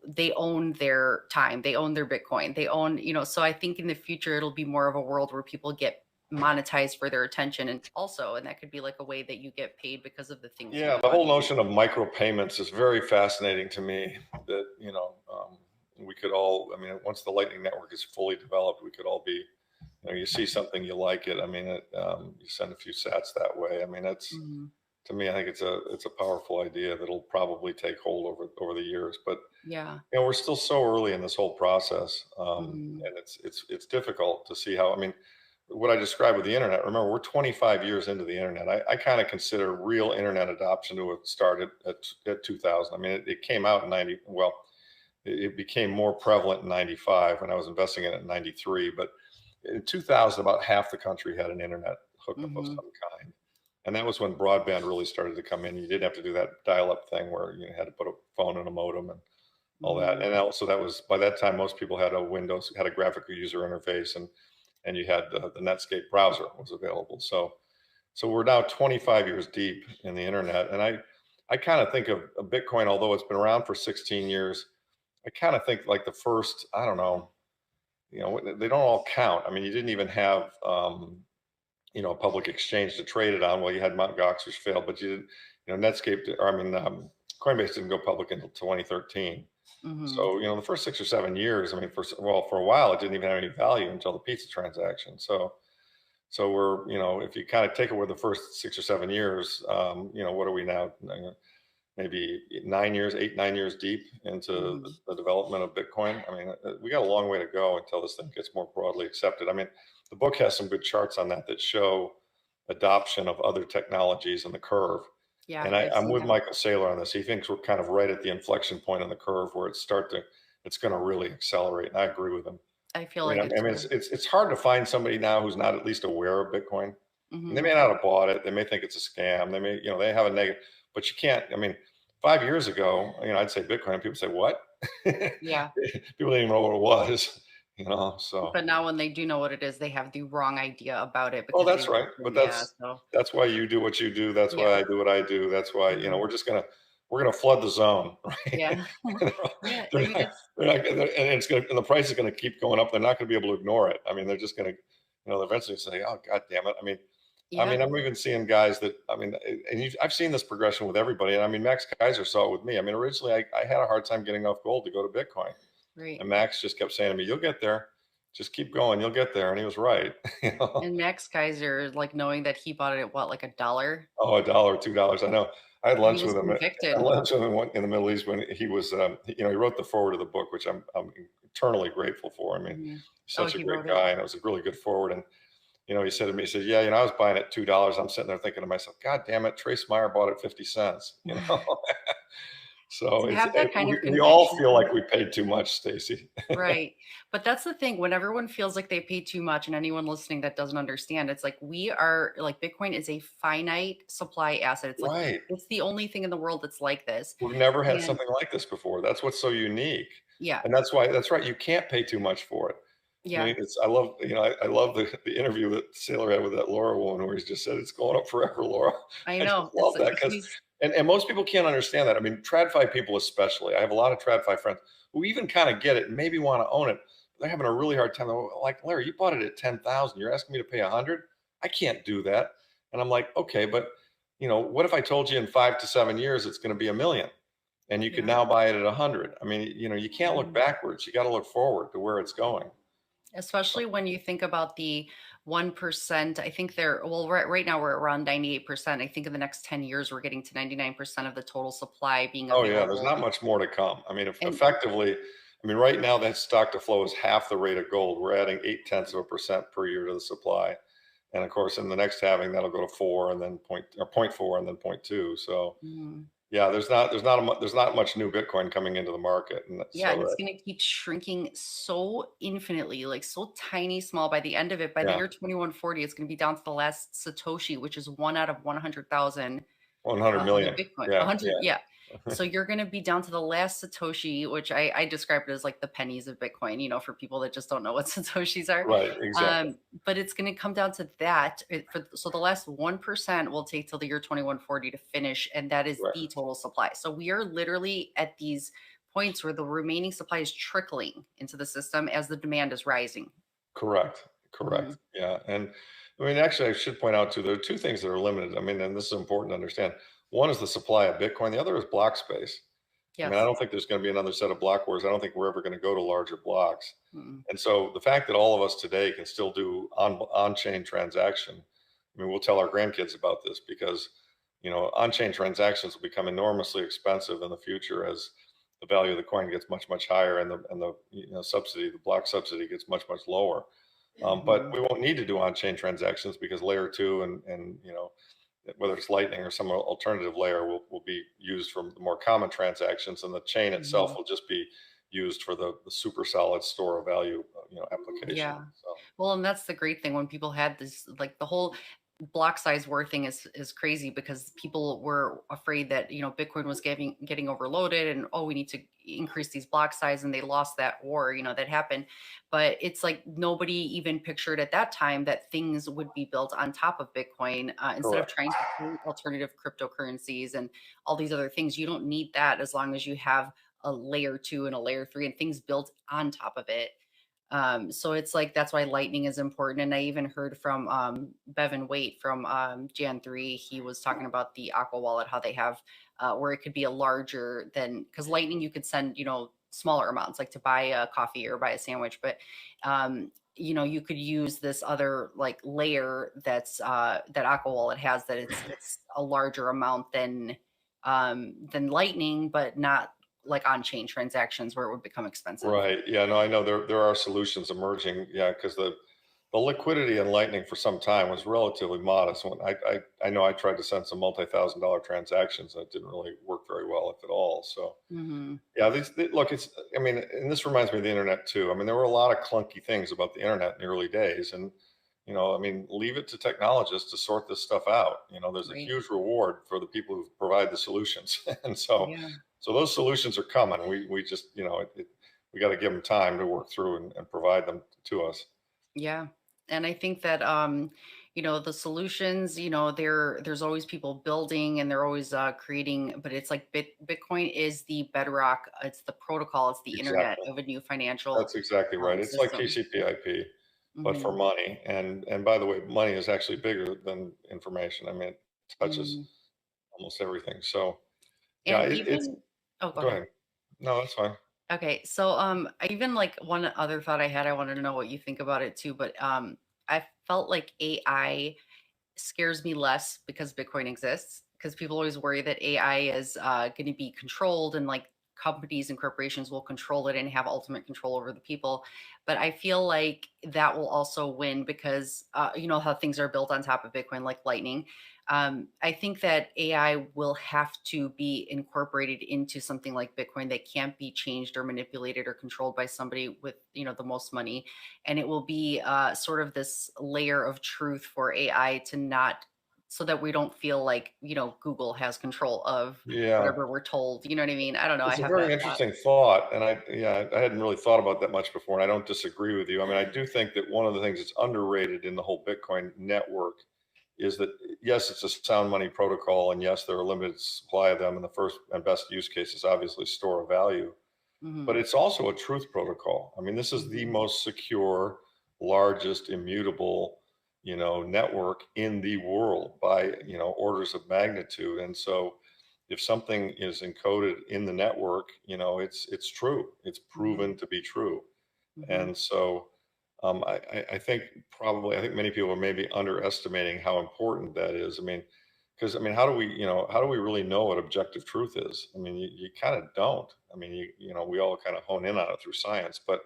they own their time, they own their Bitcoin, they own, so I think in the future it'll be more of a world where people get monetized for their attention, and that could be like a way that you get paid because of the things you Yeah, do the on whole notion of micropayments is very fascinating to me. That we could all. I mean, once the Lightning Network is fully developed, we could all be. You see something, you like it. I mean, you send a few sats that way. I mean, it's Mhm. to me, I think it's a powerful idea that'll probably take hold over the years. But Yeah. we're still so early in this whole process, Mhm. and it's difficult to see how. I mean, what I described with the internet. Remember, we're 25 years into the internet. I kind of consider real internet adoption to have started at 2000. I mean, it came out in 90. Well, it became more prevalent in 95 when I was investing in it in 93. But in 2000, about half the country had an internet hookup of Mhm. some kind. And that was when broadband really started to come in. You didn't have to do that dial-up thing where you had to put a phone in a modem and all that. Mhm. And also that was, by that time, most people had a Windows, had a graphical user interface, and you had the Netscape browser was available. So we're now 25 years deep in the internet. And I kind of think of Bitcoin, although it's been around for 16 years, I kind of think like the first, I don't know, they don't all count. I mean, you didn't even have, a public exchange to trade it on. Well, you had Mt. Gox, which failed, but you didn't, Netscape, Coinbase didn't go public until 2013. Mhm. So, the first 6 or 7 years, I mean, for a while, it didn't even have any value until the pizza transaction. So we're, if you kind of take away the first 6 or 7 years, what are we now? Maybe 9 years, 8, 9 years deep into Mhm. the development of Bitcoin. I mean, we got a long way to go until this thing gets more broadly accepted. I mean, the book has some good charts on that show adoption of other technologies and the curve. Yeah, And I've I'm seen with that. Michael Saylor on this. He thinks we're kind of right at the inflection point on the curve where it's going to really accelerate. And I agree with him. I feel I mean, like it too. it's hard to find somebody now who's not at least aware of Bitcoin. And they Mhm. may not have bought it. They may think it's a scam. They may, they have a negative, but you can't. I mean, 5 years ago, I'd say Bitcoin, and people say, "What?" Yeah. People didn't even know what it was. So. But now when they do know what it is, they have the wrong idea about it Oh, because that's they've right. But yeah, so that's why you do what you do. That's yeah. why I do what I do. That's why, Mhm. we're gonna flood the zone, right? Yeah. Yeah, I They're mean, not, it's and the price is gonna keep going up. They're not gonna be able to ignore it. I mean, they're just gonna, eventually say, "Oh, God damn it." I mean, yeah. I'm even seeing guys that, I've seen this progression with everybody. And I mean, Max Kaiser saw it with me. I mean, originally I had a hard time getting off gold to go to Bitcoin. Right. And Max just kept saying to me, "You'll get there. Just keep going. You'll get there." And he was right. you know? And Max Kaiser, like, knowing that he bought it at what, like a dollar? Oh, $1, $2. I know. I had He lunch was with him. I had convicted. lunch with him in the Middle East when he was, he wrote the forward of the book, which I'm eternally grateful for. I mean, Mhm. he's Oh, such a he great wrote it? guy, and it was a really good forward. And he said to me, he said, "Yeah, I was buying at $2." I'm sitting there thinking to myself, "God damn it, Trace Meyer bought it 50 cents." So To have that kind of we all feel conviction. like we paid too much, Stacy. Right. But that's the thing, when everyone feels like they pay too much and anyone listening that doesn't understand, it's like we are like Bitcoin is a finite supply asset. It's like Right. it's the only thing in the world that's like this. We've never had And something like this before. That's what's so unique. yeah. And that's right. You can't pay too much for it. I Yeah. mean, I love, I love the interview that Saylor had with that Laura woman where he's just said, "It's going up forever, Laura." I I just know. love It's that because, he's and most people can't understand that. I mean, TradFi people especially. I have a lot of TradFi friends who even kind of get it and maybe want to own it. They're having a really hard time. They're like, "Larry, you bought it at 10,000. You're asking me to pay 100? I can't do that." And I'm like, "Okay, but what if I told you in 5 to 7 years it's going to be 1 million, and you could yeah. now buy it at 100?" I mean, you can't look Mhm. backwards. You got to look forward to where it's going. Especially when you think about the 1%, I think they're well, right now we're around 98%. I think in the next 10 years, we're getting to 99% of the total supply being Oh yeah, there's available. not much more to come. I mean, And effectively, I mean, right now that stock to flow is half the rate of gold. We're adding 0.8% per year to the supply, and of course, in the next halving, that'll go to 4, and then point 4, and then point 2. So mm, yeah, there's not much new Bitcoin coming into the market, and yeah, and so it's going to keep shrinking so infinitely, like so tiny small by the end of it. By the yeah, year 2140, it's going to be down to the last Satoshi, which is one out of 100,000 100 of the million. Bitcoin. Yeah, 100, yeah, yeah. So you're going to be down to the last Satoshi, which I describe it as like the pennies of Bitcoin, for people that just don't know what Satoshis are. right, exactly, But it's going to come down to that. So the last 1% will take till the year 2140 to finish, and that is right, the total supply. So we are literally at these points where the remaining supply is trickling into the system as the demand is rising. correct, Mhm. correct. Yeah, and I mean, actually, I should point out too, there are two things that are limited. I mean, and this is important to understand. One is the supply of Bitcoin. The other is block space. I mean, I Yes. don't think there's going to be another set of block wars. I don't think we're ever going to go to larger blocks. Mm. And so the fact that all of us today can still do on-chain transaction, I mean, we'll tell our grandkids about this because, on-chain transactions will become enormously expensive in the future as the value of the coin gets much, much higher, and the subsidy, the block subsidy gets much, much lower. But Mhm. we won't need to do on-chain transactions because layer two and whether it's Lightning or some alternative layer will be used for the more common transactions, and the chain itself Mhm. will just be used for the super solid store of value, application. Yeah. So Well, and that's the great thing when people had this, like the whole block size war thing is crazy because people were afraid that, Bitcoin was getting overloaded, and oh, we need to increase these block size, and they lost that war, that happened. But it's like nobody even pictured at that time that things would be built on top of Bitcoin, instead of Correct. trying to create alternative cryptocurrencies and all these other things. You don't need that as long as you have a layer 2 and a layer 3 and things built on top of it. So it's like that's why lightning is important. And I even heard from Bevan Waite from Jan 3. He was talking about the Aqua wallet, how they have where it could be a larger than, because lightning you could send, smaller amounts, like to buy a coffee or buy a sandwich. But you could use this other like layer that's that Aqua wallet has, that it's a larger amount than lightning, but not like on chain transactions where it would become expensive. Right. Yeah. No, I know there are solutions emerging. Yeah, because the liquidity in Lightning for some time was relatively modest. When I know I tried to send some multi-thousand-dollar transactions, and it didn't really work very well, if at all. So Hmm. yeah, look, it's, I mean, and this reminds me of the internet too. I mean, there were a lot of clunky things about the internet in the early days, and I mean, leave it to technologists to sort this stuff out. There's a Right. huge reward for the people who provide the solutions, and Yeah. so those solutions are coming. We just, we got to give them time to work through and provide them to us. Yeah. And I think that the solutions, there's always people building, and they're always creating, but it's like Bitcoin is the bedrock, it's the protocol, it's the internet Exactly. of a new financial That's exactly right. It's like system. TCP/IP, but for Hmm. money. And by the way, money is actually bigger than information. I mean, it touches Hmm. almost everything. So yeah, And it's even, oh, go go ahead. ahead. No, that's fine. Okay, so I even like one other thought I had, I wanted to know what you think about it too, but I felt like AI scares me less because Bitcoin exists. Because people always worry that AI is going to be controlled, and like companies and corporations will control it and have ultimate control over the people. But I feel like that will also win because you know how things are built on top of Bitcoin, like Lightning. I think that AI will have to be incorporated into something like Bitcoin that can't be changed or manipulated or controlled by somebody with the most money, and it will be sort of this layer of truth for AI to not, so that we don't feel like Google has control of Yeah. whatever we're told. You know what I mean? I don't know. I It's a have very that thought. interesting thought, and I hadn't really thought about that much before, and I don't disagree with you. I mean, I do think that one of the things that's underrated in the whole Bitcoin network is that yes, it's a sound money protocol, and yes, there are a limited supply of them, and the first and best use case is obviously store of value, but Hmm. it's also a truth protocol. I mean, this is the Hmm. most secure, largest immutable, network in the world by, orders of magnitude. And so if something is encoded in the network, it's true. It's Hmm. proven to be true. Hmm. And so I think I think many people are maybe underestimating how important that is. I mean, because I mean, how do we really know what objective truth is? I mean, you kind of don't. I mean, we all kind of hone in on it through science, but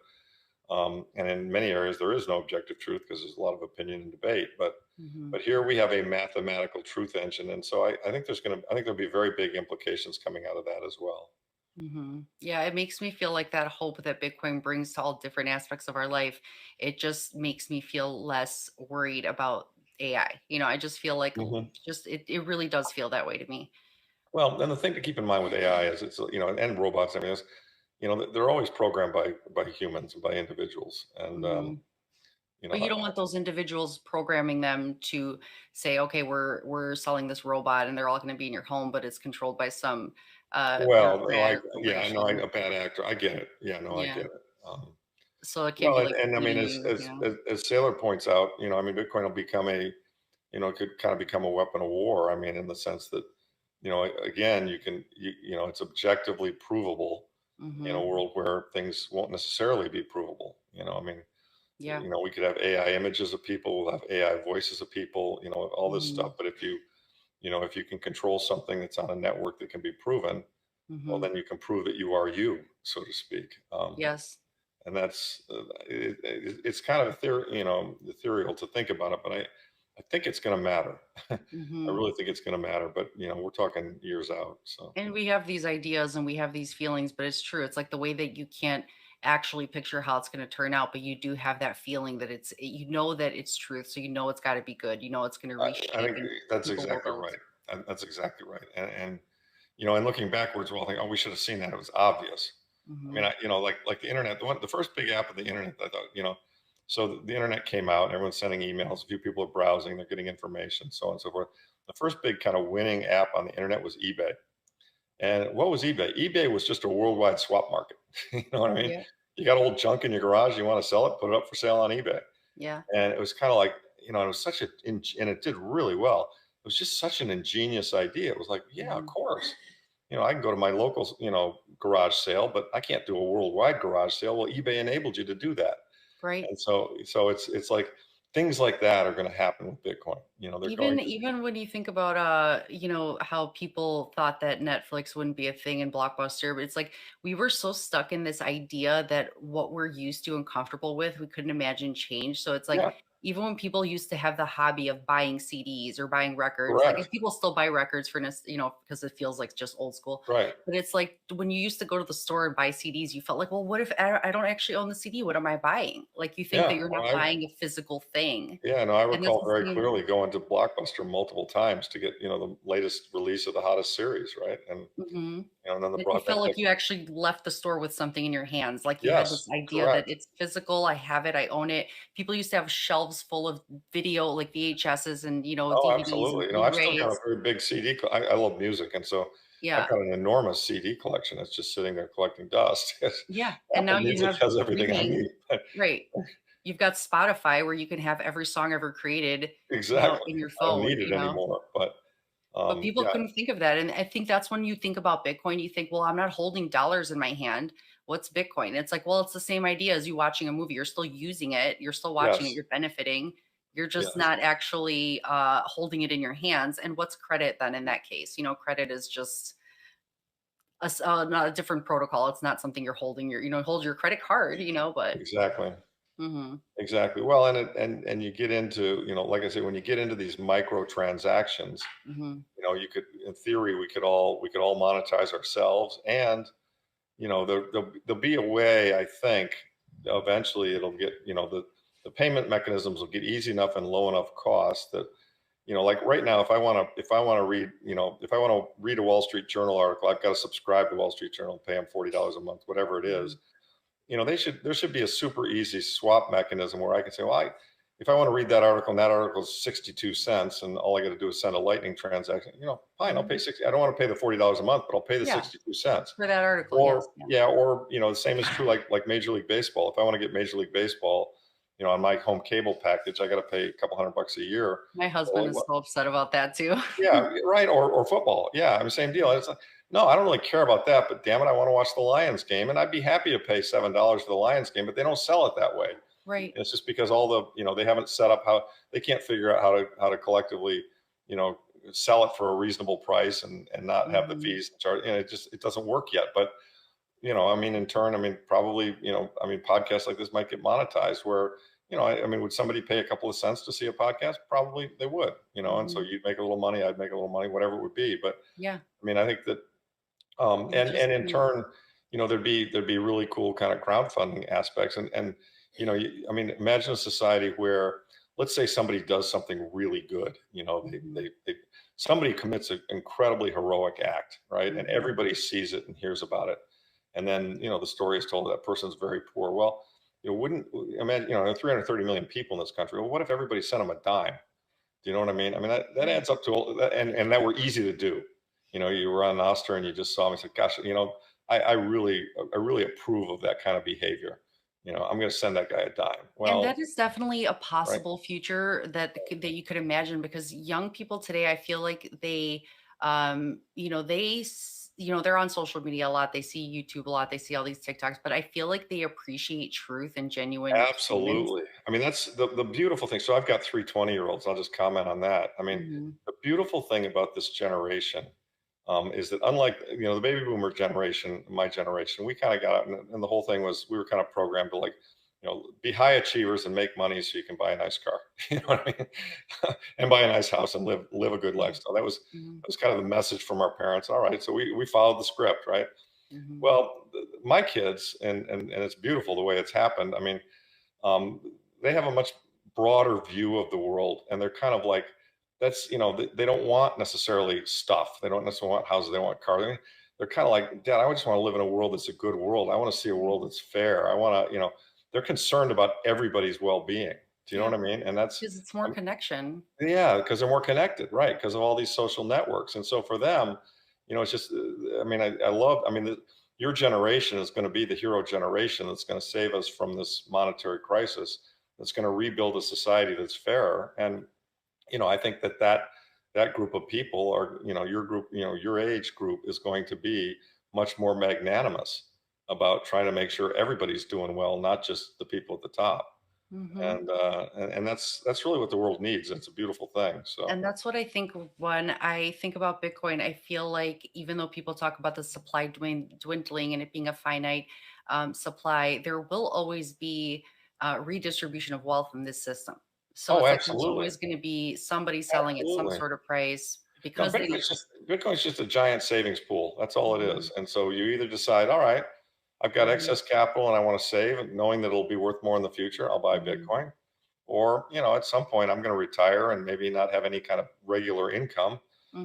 and in many areas there is no objective truth because there's a lot of opinion and debate. Hmm. But here we have a mathematical truth engine, and so I think there'll be very big implications coming out of that as well. Hmm. Yeah, it makes me feel like that hope that Bitcoin brings to all different aspects of our life. It just makes me feel less worried about AI. I just feel like Hmm. just it really does feel that way to me. Well, and the thing to keep in mind with AI is it's and robots. I mean, they're always programmed by humans and by individuals, and Hmm. you know, But you don't want those individuals programming them to say, okay, we're selling this robot and they're all going to be in your home, but it's controlled by some well, no, bureaucrat or yeah, I know, corporation. a bad actor. I get it. Yeah, no, I Yeah. get it. So it can't Well, be and, like and I mean, feeding you. Yeah. as Saylor points out, I mean, Bitcoin will become it could kind of become a weapon of war. I mean, in the sense that, again, it's objectively provable in a Hmm. world where things won't necessarily be provable. I mean, Yeah. we could have AI images of people, we'll have AI voices of people, all this Hmm. stuff. But if you can control something that's on a network that can be proven, well, Hmm. then you can prove that you are you, so to speak. Yes. And that's it's kind of ethereal to think about it, but I think it's going to matter. I Hmm. really think it's going to matter, but we're talking years out. So And we have these ideas and we have these feelings, but it's true. It's like the way that you can't actually picture how it's going to turn out, but you do have that feeling that you know that it's truth. So you know it's got to be good. You know it's going to I reshape think and that's people will exactly vote. right. That's exactly right. And and looking backwards, we'll think, oh, we should have seen that. It was obvious. I mean, Hmm. like the internet, the first big app of the internet, I thought, so the internet came out, and everyone's sending emails. A few people are browsing, they're getting information, so on and so forth. The first big kind of winning app on the internet was eBay. And what was eBay? eBay was just a worldwide swap market. You know what I mean? Yeah. You got old junk in your garage, you want to sell it, put it up for sale on eBay. Yeah. And it was kind of like, it was such and it did really well. It was just such an ingenious idea. It was like, yeah, of Hmm. course. I can go to my local, garage sale, but I can't do a worldwide garage sale. Well, eBay enabled you to do that. Right. And so it's like things like that are going to happen with Bitcoin. They're going to. Even when you think about how people thought that Netflix wouldn't be a thing in Blockbuster, but it's like we were so stuck in this idea that what we're used to and comfortable with, we couldn't imagine change. So it's like Yeah, even when people used to have the hobby of buying CDs or buying records, like if correct. people still buy records because it feels like just old school. Right. But it's like when you used to go to the store and buy CDs, you felt like, well, what if I don't actually own the CD? What am I buying? Like you think that Yeah. you're Well, not buying a physical thing. yeah, no, I And that's recall the very same. clearly going to Blockbuster multiple times to get, the latest release of the hottest series, right? And Mhm. and then the That you broadband felt like tech. you actually left the store with something in your hands, like you had Yes, this idea that correct. it's physical, I have it, I own it. People used to have shelves full of video, like VHSs and, Oh, DVDs and absolutely. I've still got a Blu-rays. very big CD. I love music, and so I've Yeah. got an enormous CD collection that's just sitting there collecting dust. Yeah, and now Apple you Music have has everything I streaming. need. Right. You've got Spotify where you can have every song ever created, Exactly. in your I don't phone, need it anymore, but But people yeah, couldn't think of that, and I think that's when you think about Bitcoin, you think, "Well, I'm not holding dollars in my hand. What's Bitcoin?" It's like, well, it's the same idea as you watching a movie. You're still using it, you're still watching it, yes, you're benefiting. You're just yes, not actually, holding it in your hands, and what's credit then in that case? Credit is just not a different protocol. It's not something you're holding hold your credit card, but exactly. Mhm, Exactly. Well, and you get into, like I said, when you get into these microtransactions, mhm, you could, in theory, we could all monetize ourselves, and there'll be a way, I think, eventually it'll get, the payment mechanisms will get easy enough and low enough cost that, like right now, if I want to read, if I want to read a Wall Street Journal article, I've got to subscribe to Wall Street Journal, pay them $40 a month, whatever it is. mhm, There should be a super easy swap mechanism where I can say, well, if I want to read that article and that article is 62 cents and all I got to do is send a lightning transaction, fine, I'll mhm. pay 60. I don't want to pay the $40 a month, but I'll pay the Yeah, 62 cents. for that article, yes, Or yeah. yeah, or the same is true like Major League Baseball. If I want to get Major League Baseball, on my home cable package, I got to pay a couple $100 a year. My husband Well, is so upset about that too. yeah, right. Or football. Yeah, I mean, same deal. It's like, no, I don't really care about that, but damn it, I want to watch the Lions game, and I'd be happy to pay $7 for the Lions game, but they don't sell it that way. Right. And it's just because all the they haven't set up how they can't figure out how to collectively you know sell it for a reasonable price and not have the Mhm. fees charged. And it doesn't work yet. But I mean, in turn, I mean, probably, I mean, podcasts like this might get monetized where, I mean, would somebody pay a couple of cents to see a podcast? Probably they would, and so Mhm. you'd make a little money, I'd make a little money, whatever it would be. But Yeah, I mean, I think that, you and just in turn, there'd be really cool kind of crowdfunding aspects. And, I mean, imagine a society where, let's say somebody does something really good, Mhm. somebody commits an incredibly heroic act, right? And Mhm. everybody sees it and hears about it. And then, the story is told that person's very poor. Well, wouldn't imagine, there are 330 million people in this country. Well, what if everybody sent them a dime? Do you know what I mean? I mean, that Yeah. adds up to, and that were easy to do. You were on Nostr and you just saw me and said, gosh, I really approve of that kind of behavior. I'm going to send that guy a dime. And Well, that is definitely a right. possible future that you could imagine because young people today, I feel like they're on social media a lot. They see YouTube a lot. They see all these TikToks, but I feel like they appreciate truth and genuine humans. Absolutely. I mean, that's the beautiful thing. So I've got 3 20-year-olds. I'll just comment on that. I mean, Mhm. the beautiful thing about this generation is that unlike the baby boomer generation, my generation, we kind of got out, and the whole thing was we were kind of programmed to like, be high achievers and make money so you can buy a nice car, you know what I mean, and buy a nice house and live a good Yeah. lifestyle. That was Mhm. kind of the message from our parents. All right, so we followed the script, right? Hmm. Well, my kids, and it's beautiful the way it's happened. I mean, um, they have a much broader view of the world, and they're kind of like, that's, they don't want necessarily stuff. They don't necessarily want houses. They don't want cars. They're kind of like, Dad, I just want to live in a world that's a good world. I want to see a world that's fair. I want to, they're concerned about everybody's well-being. Do you know Yeah, what I mean? And that's, because it's more um, connection. yeah, because they're more connected, right? Because of all these social networks. And so for them, it's just, I mean, I love, I mean, your generation is going to be the hero generation that's going to save us from this monetary crisis, that's going to rebuild a society that's fairer. And, I think that group of people are, your group, your age group is going to be much more magnanimous about trying to make sure everybody's doing well, not just the people at the top. Hmm. And that's really what the world needs. It's a beautiful thing. So, And that's what I think when I think about Bitcoin. I feel like even though people talk about the supply dwindling and it being a finite supply, there will always be redistribution of wealth in this system. So oh, it's like there's absolutely, always going to be somebody selling at some absolutely. sort of price No, because they. Bitcoin's just a giant savings pool. That's all it Mhm, is. And so you either decide, all right, I've got mhm, excess capital and I want to save, and knowing that it'll be worth more in the future, I'll buy mhm, Bitcoin. Or, at some point I'm going to retire and maybe not have any kind of regular income,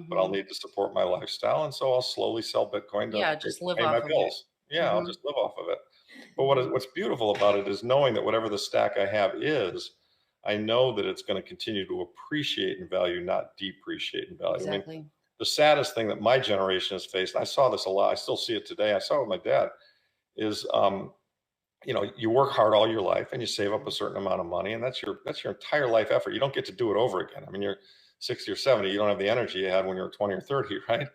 but I'll mhm. need to support my lifestyle. And so I'll slowly sell Bitcoin to Yeah, just live pay my off of it. bills. Yeah, I'll Hmm. just live off of it. But Hmm. what's beautiful about it is knowing that whatever the stack I have is, I know that it's going to continue to appreciate in value, not depreciate in value. I mean, Exactly. the saddest thing that my generation has faced, and I saw this a lot, I still see it today, I saw it with my dad, is you work hard all your life and you save up a certain amount of money, and that's your entire life effort. You don't get to do it over again. I mean, you're 60 or 70, you don't have the energy you had when you were 20 or 30, right?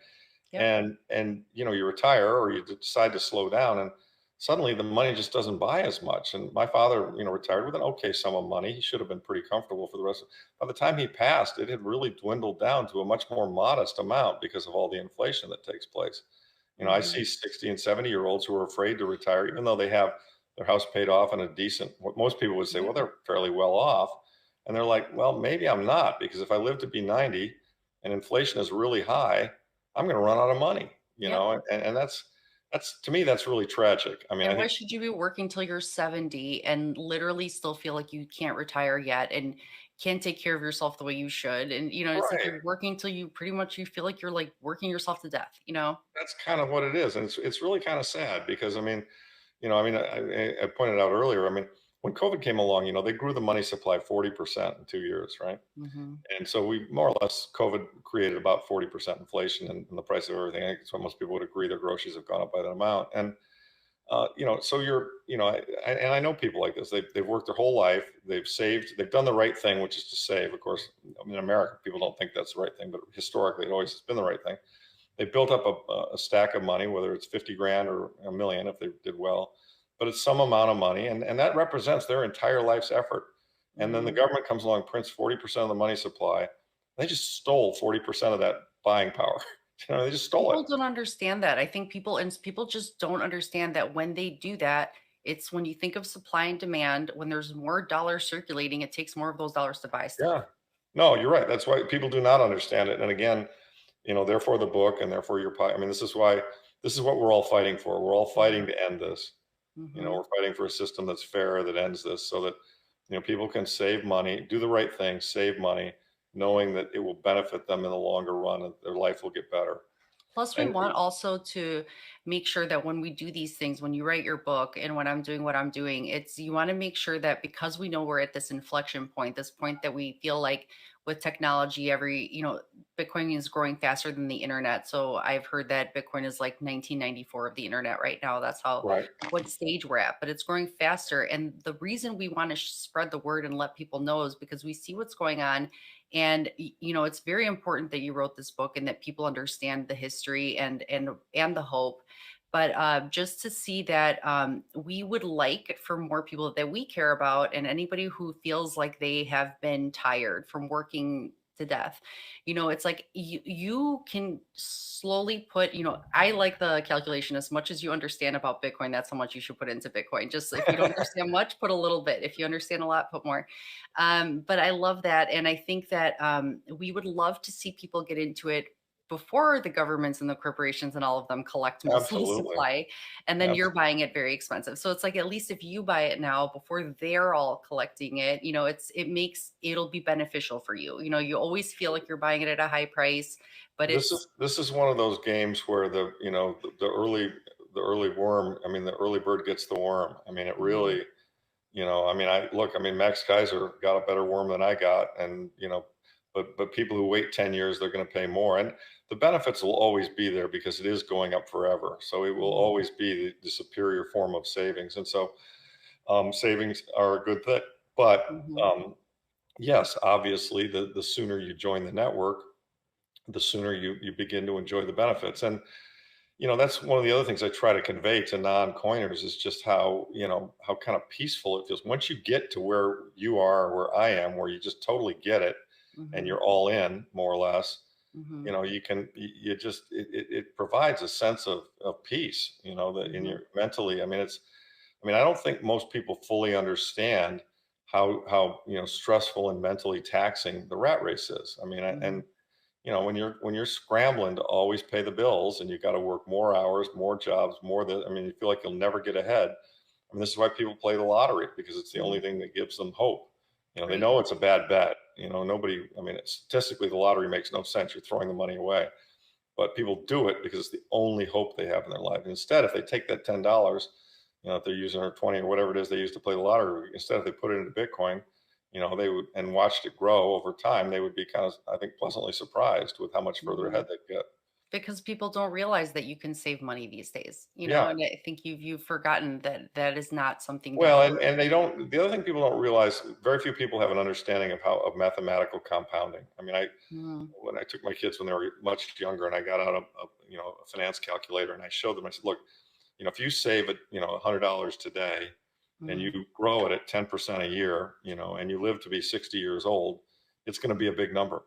Yep. And you retire or you decide to slow down, and suddenly the money just doesn't buy as much. And my father, retired with an okay sum of money. He should have been pretty comfortable for the rest of. By the time he passed, it had really dwindled down to a much more modest amount because of all the inflation that takes place. I Hmm. see 60 and 70-year-olds who are afraid to retire, even though they have their house paid off and a decent, what most people would say, Yeah. well, they're fairly well off. And they're like, well, maybe I'm not, because if I live to be 90 and inflation is really high, I'm going to run out of money, Yep. and that's to me, that's really tragic. I mean, I And why think, should you be working till you're 70 and literally still feel like you can't retire yet and can't take care of yourself the way you should? And it's like right. you're working till you pretty much you feel like you're like working yourself to death. That's kind of what it is. And it's really kind of sad because, I pointed out earlier, I mean, when COVID came along, they grew the money supply 40% in 2 years, right? Hmm. And so we more or less, COVID created about 40% inflation in the price of everything. I think that's what most people would agree. Their groceries have gone up by that amount. And, so and I know people like this. They've worked their whole life. They've saved. They've done the right thing, which is to save. Of course, I mean, in America, people don't think that's the right thing, but historically, it always has been the right thing. They built up a stack of money, whether it's 50 grand or a million if they did well, but it's some amount of money, and that represents their entire life's effort. And then the Hmm. government comes along, prints 40% of the money supply. They just stole 40% of that buying power. They just stole it. People don't understand that. I think people just don't understand that when they do that, it's when you think of supply and demand, when there's more dollars circulating, it takes more of those dollars to buy Yeah. stuff. No, you're right. That's why people do not understand it. And again, therefore the book and therefore your I mean, this is what we're all fighting for. We're all fighting to end this. Hmm. We're fighting for a system that's fair, that ends this, so that people can save money, do the right thing, save money, knowing that it will benefit them in the longer run and their life will get better. Plus, we And want also to make sure that when we do these things, when you write your book and when I'm doing what I'm doing, it's you want to make sure that because we know we're at this inflection point, this point that we feel like with technology, Bitcoin is growing faster than the internet. So I've heard that Bitcoin is like 1994 of the internet right now. That's how right, what stage we're at, but it's growing faster. And the reason we want to spread the word and let people know is because we see what's going on and it's very important that you wrote this book and that people understand the history and the hope, but just to see that we would like for more people that we care about and anybody who feels like they have been tired from working to death. It's like you can slowly put, I like the calculation, as much as you understand about Bitcoin, that's how much you should put into Bitcoin. Just if you don't understand much, put a little bit. If you understand a lot, put more. But I love that. And I think that we would love to see people get into it before the governments and the corporations and all of them collect most of the Absolutely. supply, and then you're Absolutely. buying it very expensive. So it's like at least if you buy it now before they're all collecting it, it'll be beneficial for you. You always feel like you're buying it at a high price, but it's This is one of those games where the early worm, I mean, the early bird gets the worm. I mean, it Mhm, really, I mean, I mean, Max Kaiser got a better worm than I got, and but people who wait 10 years, they're going to pay more, and the benefits will always be there because it is going up forever. So it will mhm, always be the superior form of savings, and so savings are a good thing. But mhm, yes, obviously, the sooner you join the network, the sooner you begin to enjoy the benefits. And that's one of the other things I try to convey to non-coiners is just how kind of peaceful it feels once you get to where you are, where I am, where you just totally get it and mhm, you're all in more or less. mhm, You just it provides a sense of peace, that in mhm, your mentally. I mean, I don't think most people fully understand how stressful and mentally taxing the rat race is. I mean, mhm, and when you're scrambling to always pay the bills and you got to work more hours, more jobs, I mean, you feel like you'll never get ahead. I mean, this is why people play the lottery because it's the only mhm. thing that gives them hope. They Right. know it's a bad bet. Nobody, I mean, statistically, the lottery makes no sense. You're throwing the money away, but people do it because it's the only hope they have in their life. And instead, if they take that $10, if they're using or 20 or whatever it is they use to play the lottery, instead if they put it into Bitcoin, they would and watched it grow over time, they would be kind of, I think, pleasantly surprised with how much further Mhm. ahead they'd get. Because people don't realize that you can save money these days, Yeah. and I think you've forgotten that that is not something that Well, you and they don't. The other thing people don't realize, very few people have an understanding of mathematical compounding. I mean, Mhm, when I took my kids when they were much younger, and I got out a finance calculator, and I showed them, I said, look, if you save it, $100 today, and you mhm, grow it at 10% a year, and you live to be 60 years old, it's going to be a big number.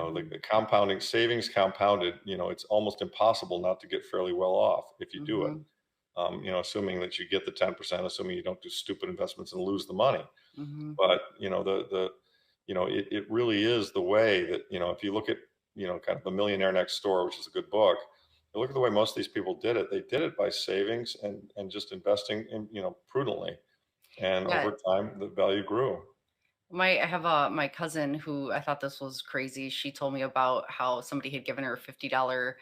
mhm, The compounding savings compounded, it's almost impossible not to get fairly well off if you do it. mhm, Assuming that you get the 10%, assuming you don't do stupid investments and lose the money. mhm. But it really is the way that if you look at kind of The Millionaire Next Door, which is a good book, you look at the way most of these people did it. They did it by savings and just investing in prudently, and Yeah, over time the value grew. I have my cousin who I thought this was crazy. She told me about how somebody had given her a $50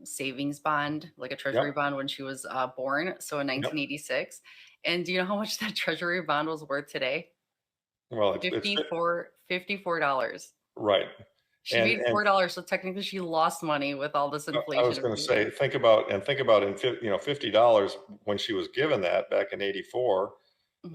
savings bond, like a treasury Yep, bond when she was born, so in yep. 1986. And do you know how much that treasury bond was worth today? Well, $54. right, She made and $4, so technically she lost money with all this I inflation was and going to everything. say, think about $50 when she was given that back in '84.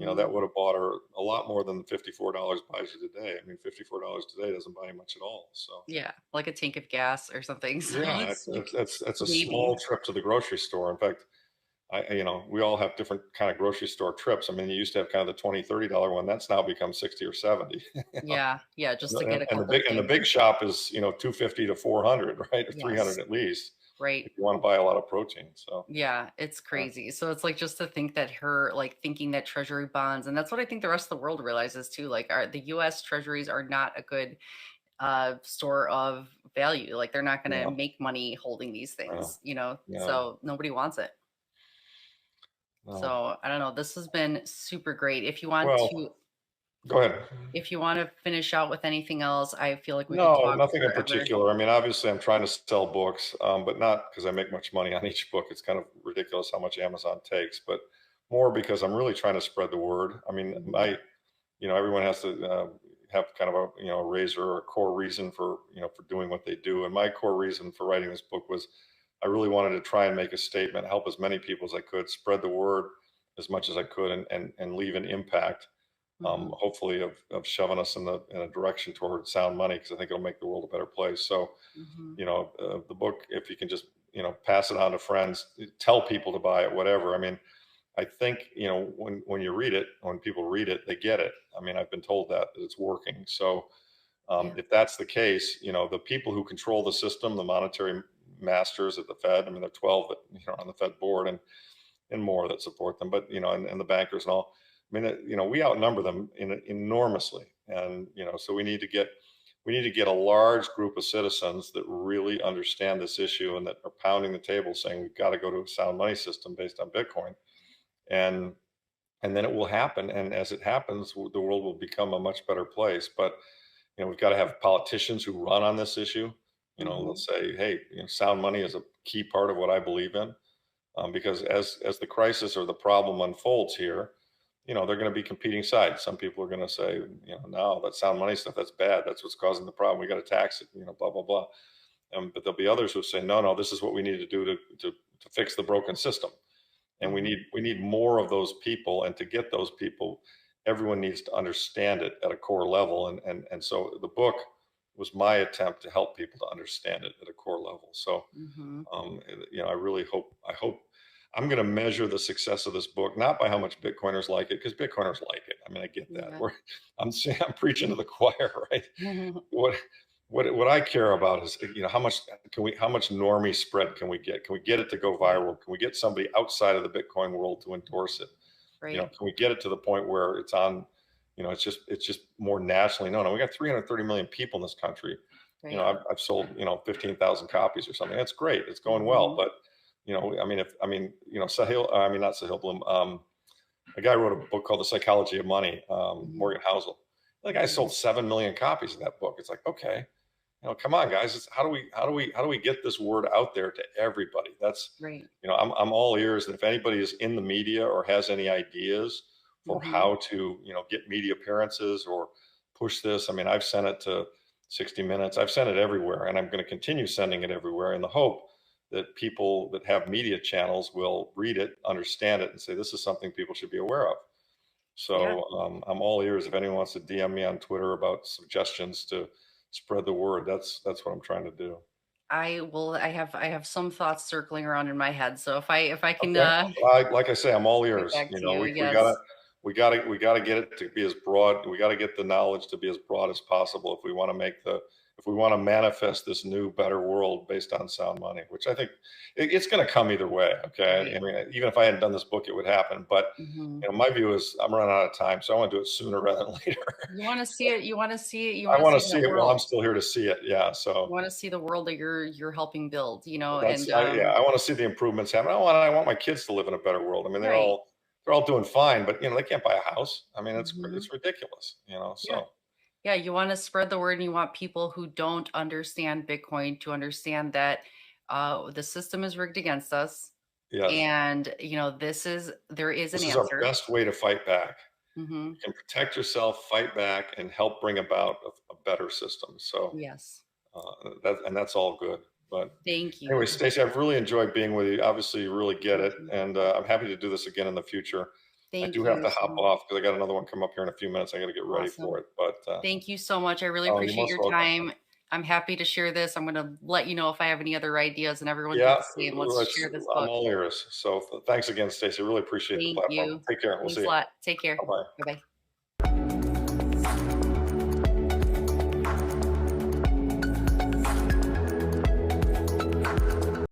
That Mhm. would have bought her a lot more than the $54 buys you today. I mean, $54 today doesn't buy you much at all. So Yeah, like a tank of gas or something, so yeah, it's like that's a small maybe. trip to the grocery store. In fact, we all have different kind of grocery store trips. I mean, you used to have kind of the $20, $30 one. That's now become 60 or 70. Yeah, yeah, just to get a And couple the things. big shop is 250 to 400, right, or Yes, 300 at least right. if you want to buy a lot of protein. So Yeah, it's uh, crazy. So it's like just to think that her like thinking that treasury bonds, and that's what I think the rest of the world realizes too. Like the US treasuries are not a good store of value. Like they're not gonna no, make money holding these no, things. no, So nobody wants it. no. So I don't know. This has been super great. Well, go ahead. If you want to finish out with anything else, I feel like we could No, talk nothing in forever. particular. I mean, obviously, I'm trying to sell books, but not because I make much money on each book. It's kind of ridiculous how much Amazon takes, but more because I'm really trying to spread the word. I mean, Mhm, everyone has to have kind of a razor or a core reason for doing what they do. And my core reason for writing this book was I really wanted to try and make a statement, help as many people as I could, spread the word as much as I could, and leave an impact, mhm, hopefully of shoving us in a direction toward sound money, because I think it'll make the world a better place. So, mhm. the book, if you can just pass it on to friends, tell people to buy it, whatever. I mean, I think when you read it, when people read it, they get it. I mean, I've been told that it's working. So Yeah, if that's the case, the people who control the system, the monetary masters at the Fed, I mean, there are 12 that on the Fed board, and more that support them, but and the bankers and all. I mean, we outnumber them enormously, and so we need to get we need to get a large group of citizens that really understand this issue and that are pounding the table saying we've got to go to a sound money system based on Bitcoin. And and then it will happen. And as it happens, the world will become a much better place. But we've got to have politicians who run on this issue. They'll say, hey, sound money is a key part of what I believe in, because as the crisis or the problem unfolds here, they're going to be competing sides. Some people are going to say, no, that sound money stuff, that's bad. That's what's causing the problem. We got to tax it, blah, blah, blah. But there'll be others who say, no, no, this is what we need to do to fix the broken system. And we need more of those people. And to get those people, everyone needs to understand it at a core level. And so the book was my attempt to help people to understand it at a core level. So, I really hope I'm going to measure the success of this book, not by how much Bitcoiners like it, because Bitcoiners like it. I mean, I get that. I'm preaching to the choir, right? What I care about is, how much normie spread can we get? Can we get it to go viral? Can we get somebody outside of the Bitcoin world to endorse it? Right. Can we get it to the point where it's on, it's just more nationally known? And we got 330 million people in this country. Right. I've sold, 15,000 copies or something. That's great. It's going well. But, not Sahil Bloom. A guy wrote a book called The Psychology of Money, Morgan Housel. The guy sold 7 million copies of that book. It's like, okay, come on, guys. How do we get this word out there to everybody? That's right. I'm all ears. And if anybody is in the media or has any ideas for how to, get media appearances or push this, I've sent it to 60 Minutes. I've sent it everywhere, and I'm going to continue sending it everywhere in the hope that people that have media channels will read it, understand it, and say, this is something people should be aware of. So I'm all ears. If anyone wants to DM me on Twitter about suggestions to spread the word, that's what I'm trying to do. I will. I have some thoughts circling around in my head. So if I can, like I say, I'm all ears. We gotta get it to be as broad. We gotta get the knowledge to be as broad as possible if we want to manifest this new, better world based on sound money, which I think it's going to come either way. Okay. Right. Even if I hadn't done this book, it would happen. But my view is I'm running out of time, so I want to do it sooner rather than later. You want to see it. You want to see it. I want to see it while I'm still here to see it. Yeah. So you want to see the world that you're helping build. I want to see the improvements happen. I want my kids to live in a better world. They're all doing fine, but they can't buy a house. It's ridiculous. So. Yeah, you want to spread the word, and you want people who don't understand Bitcoin to understand that the system is rigged against us. Yes. And this is an answer. This is our best way to fight back. You can protect yourself, fight back, and help bring about a better system. So yes, that's all good. But thank you. Anyway, Staci, I've really enjoyed being with you. Obviously, you really get it, and I'm happy to do this again in the future. I do have to hop off because I got another one come up here in a few minutes. I got to get ready for it. But thank you so much. I really appreciate your time. I'm happy to share this. I'm going to let you know if I have any other ideas, and everyone can see. And let's share this book. I'm all ears. So thanks again, Staci. Really appreciate the platform. Take care. We'll see you. Take care. Bye-bye. Bye-bye.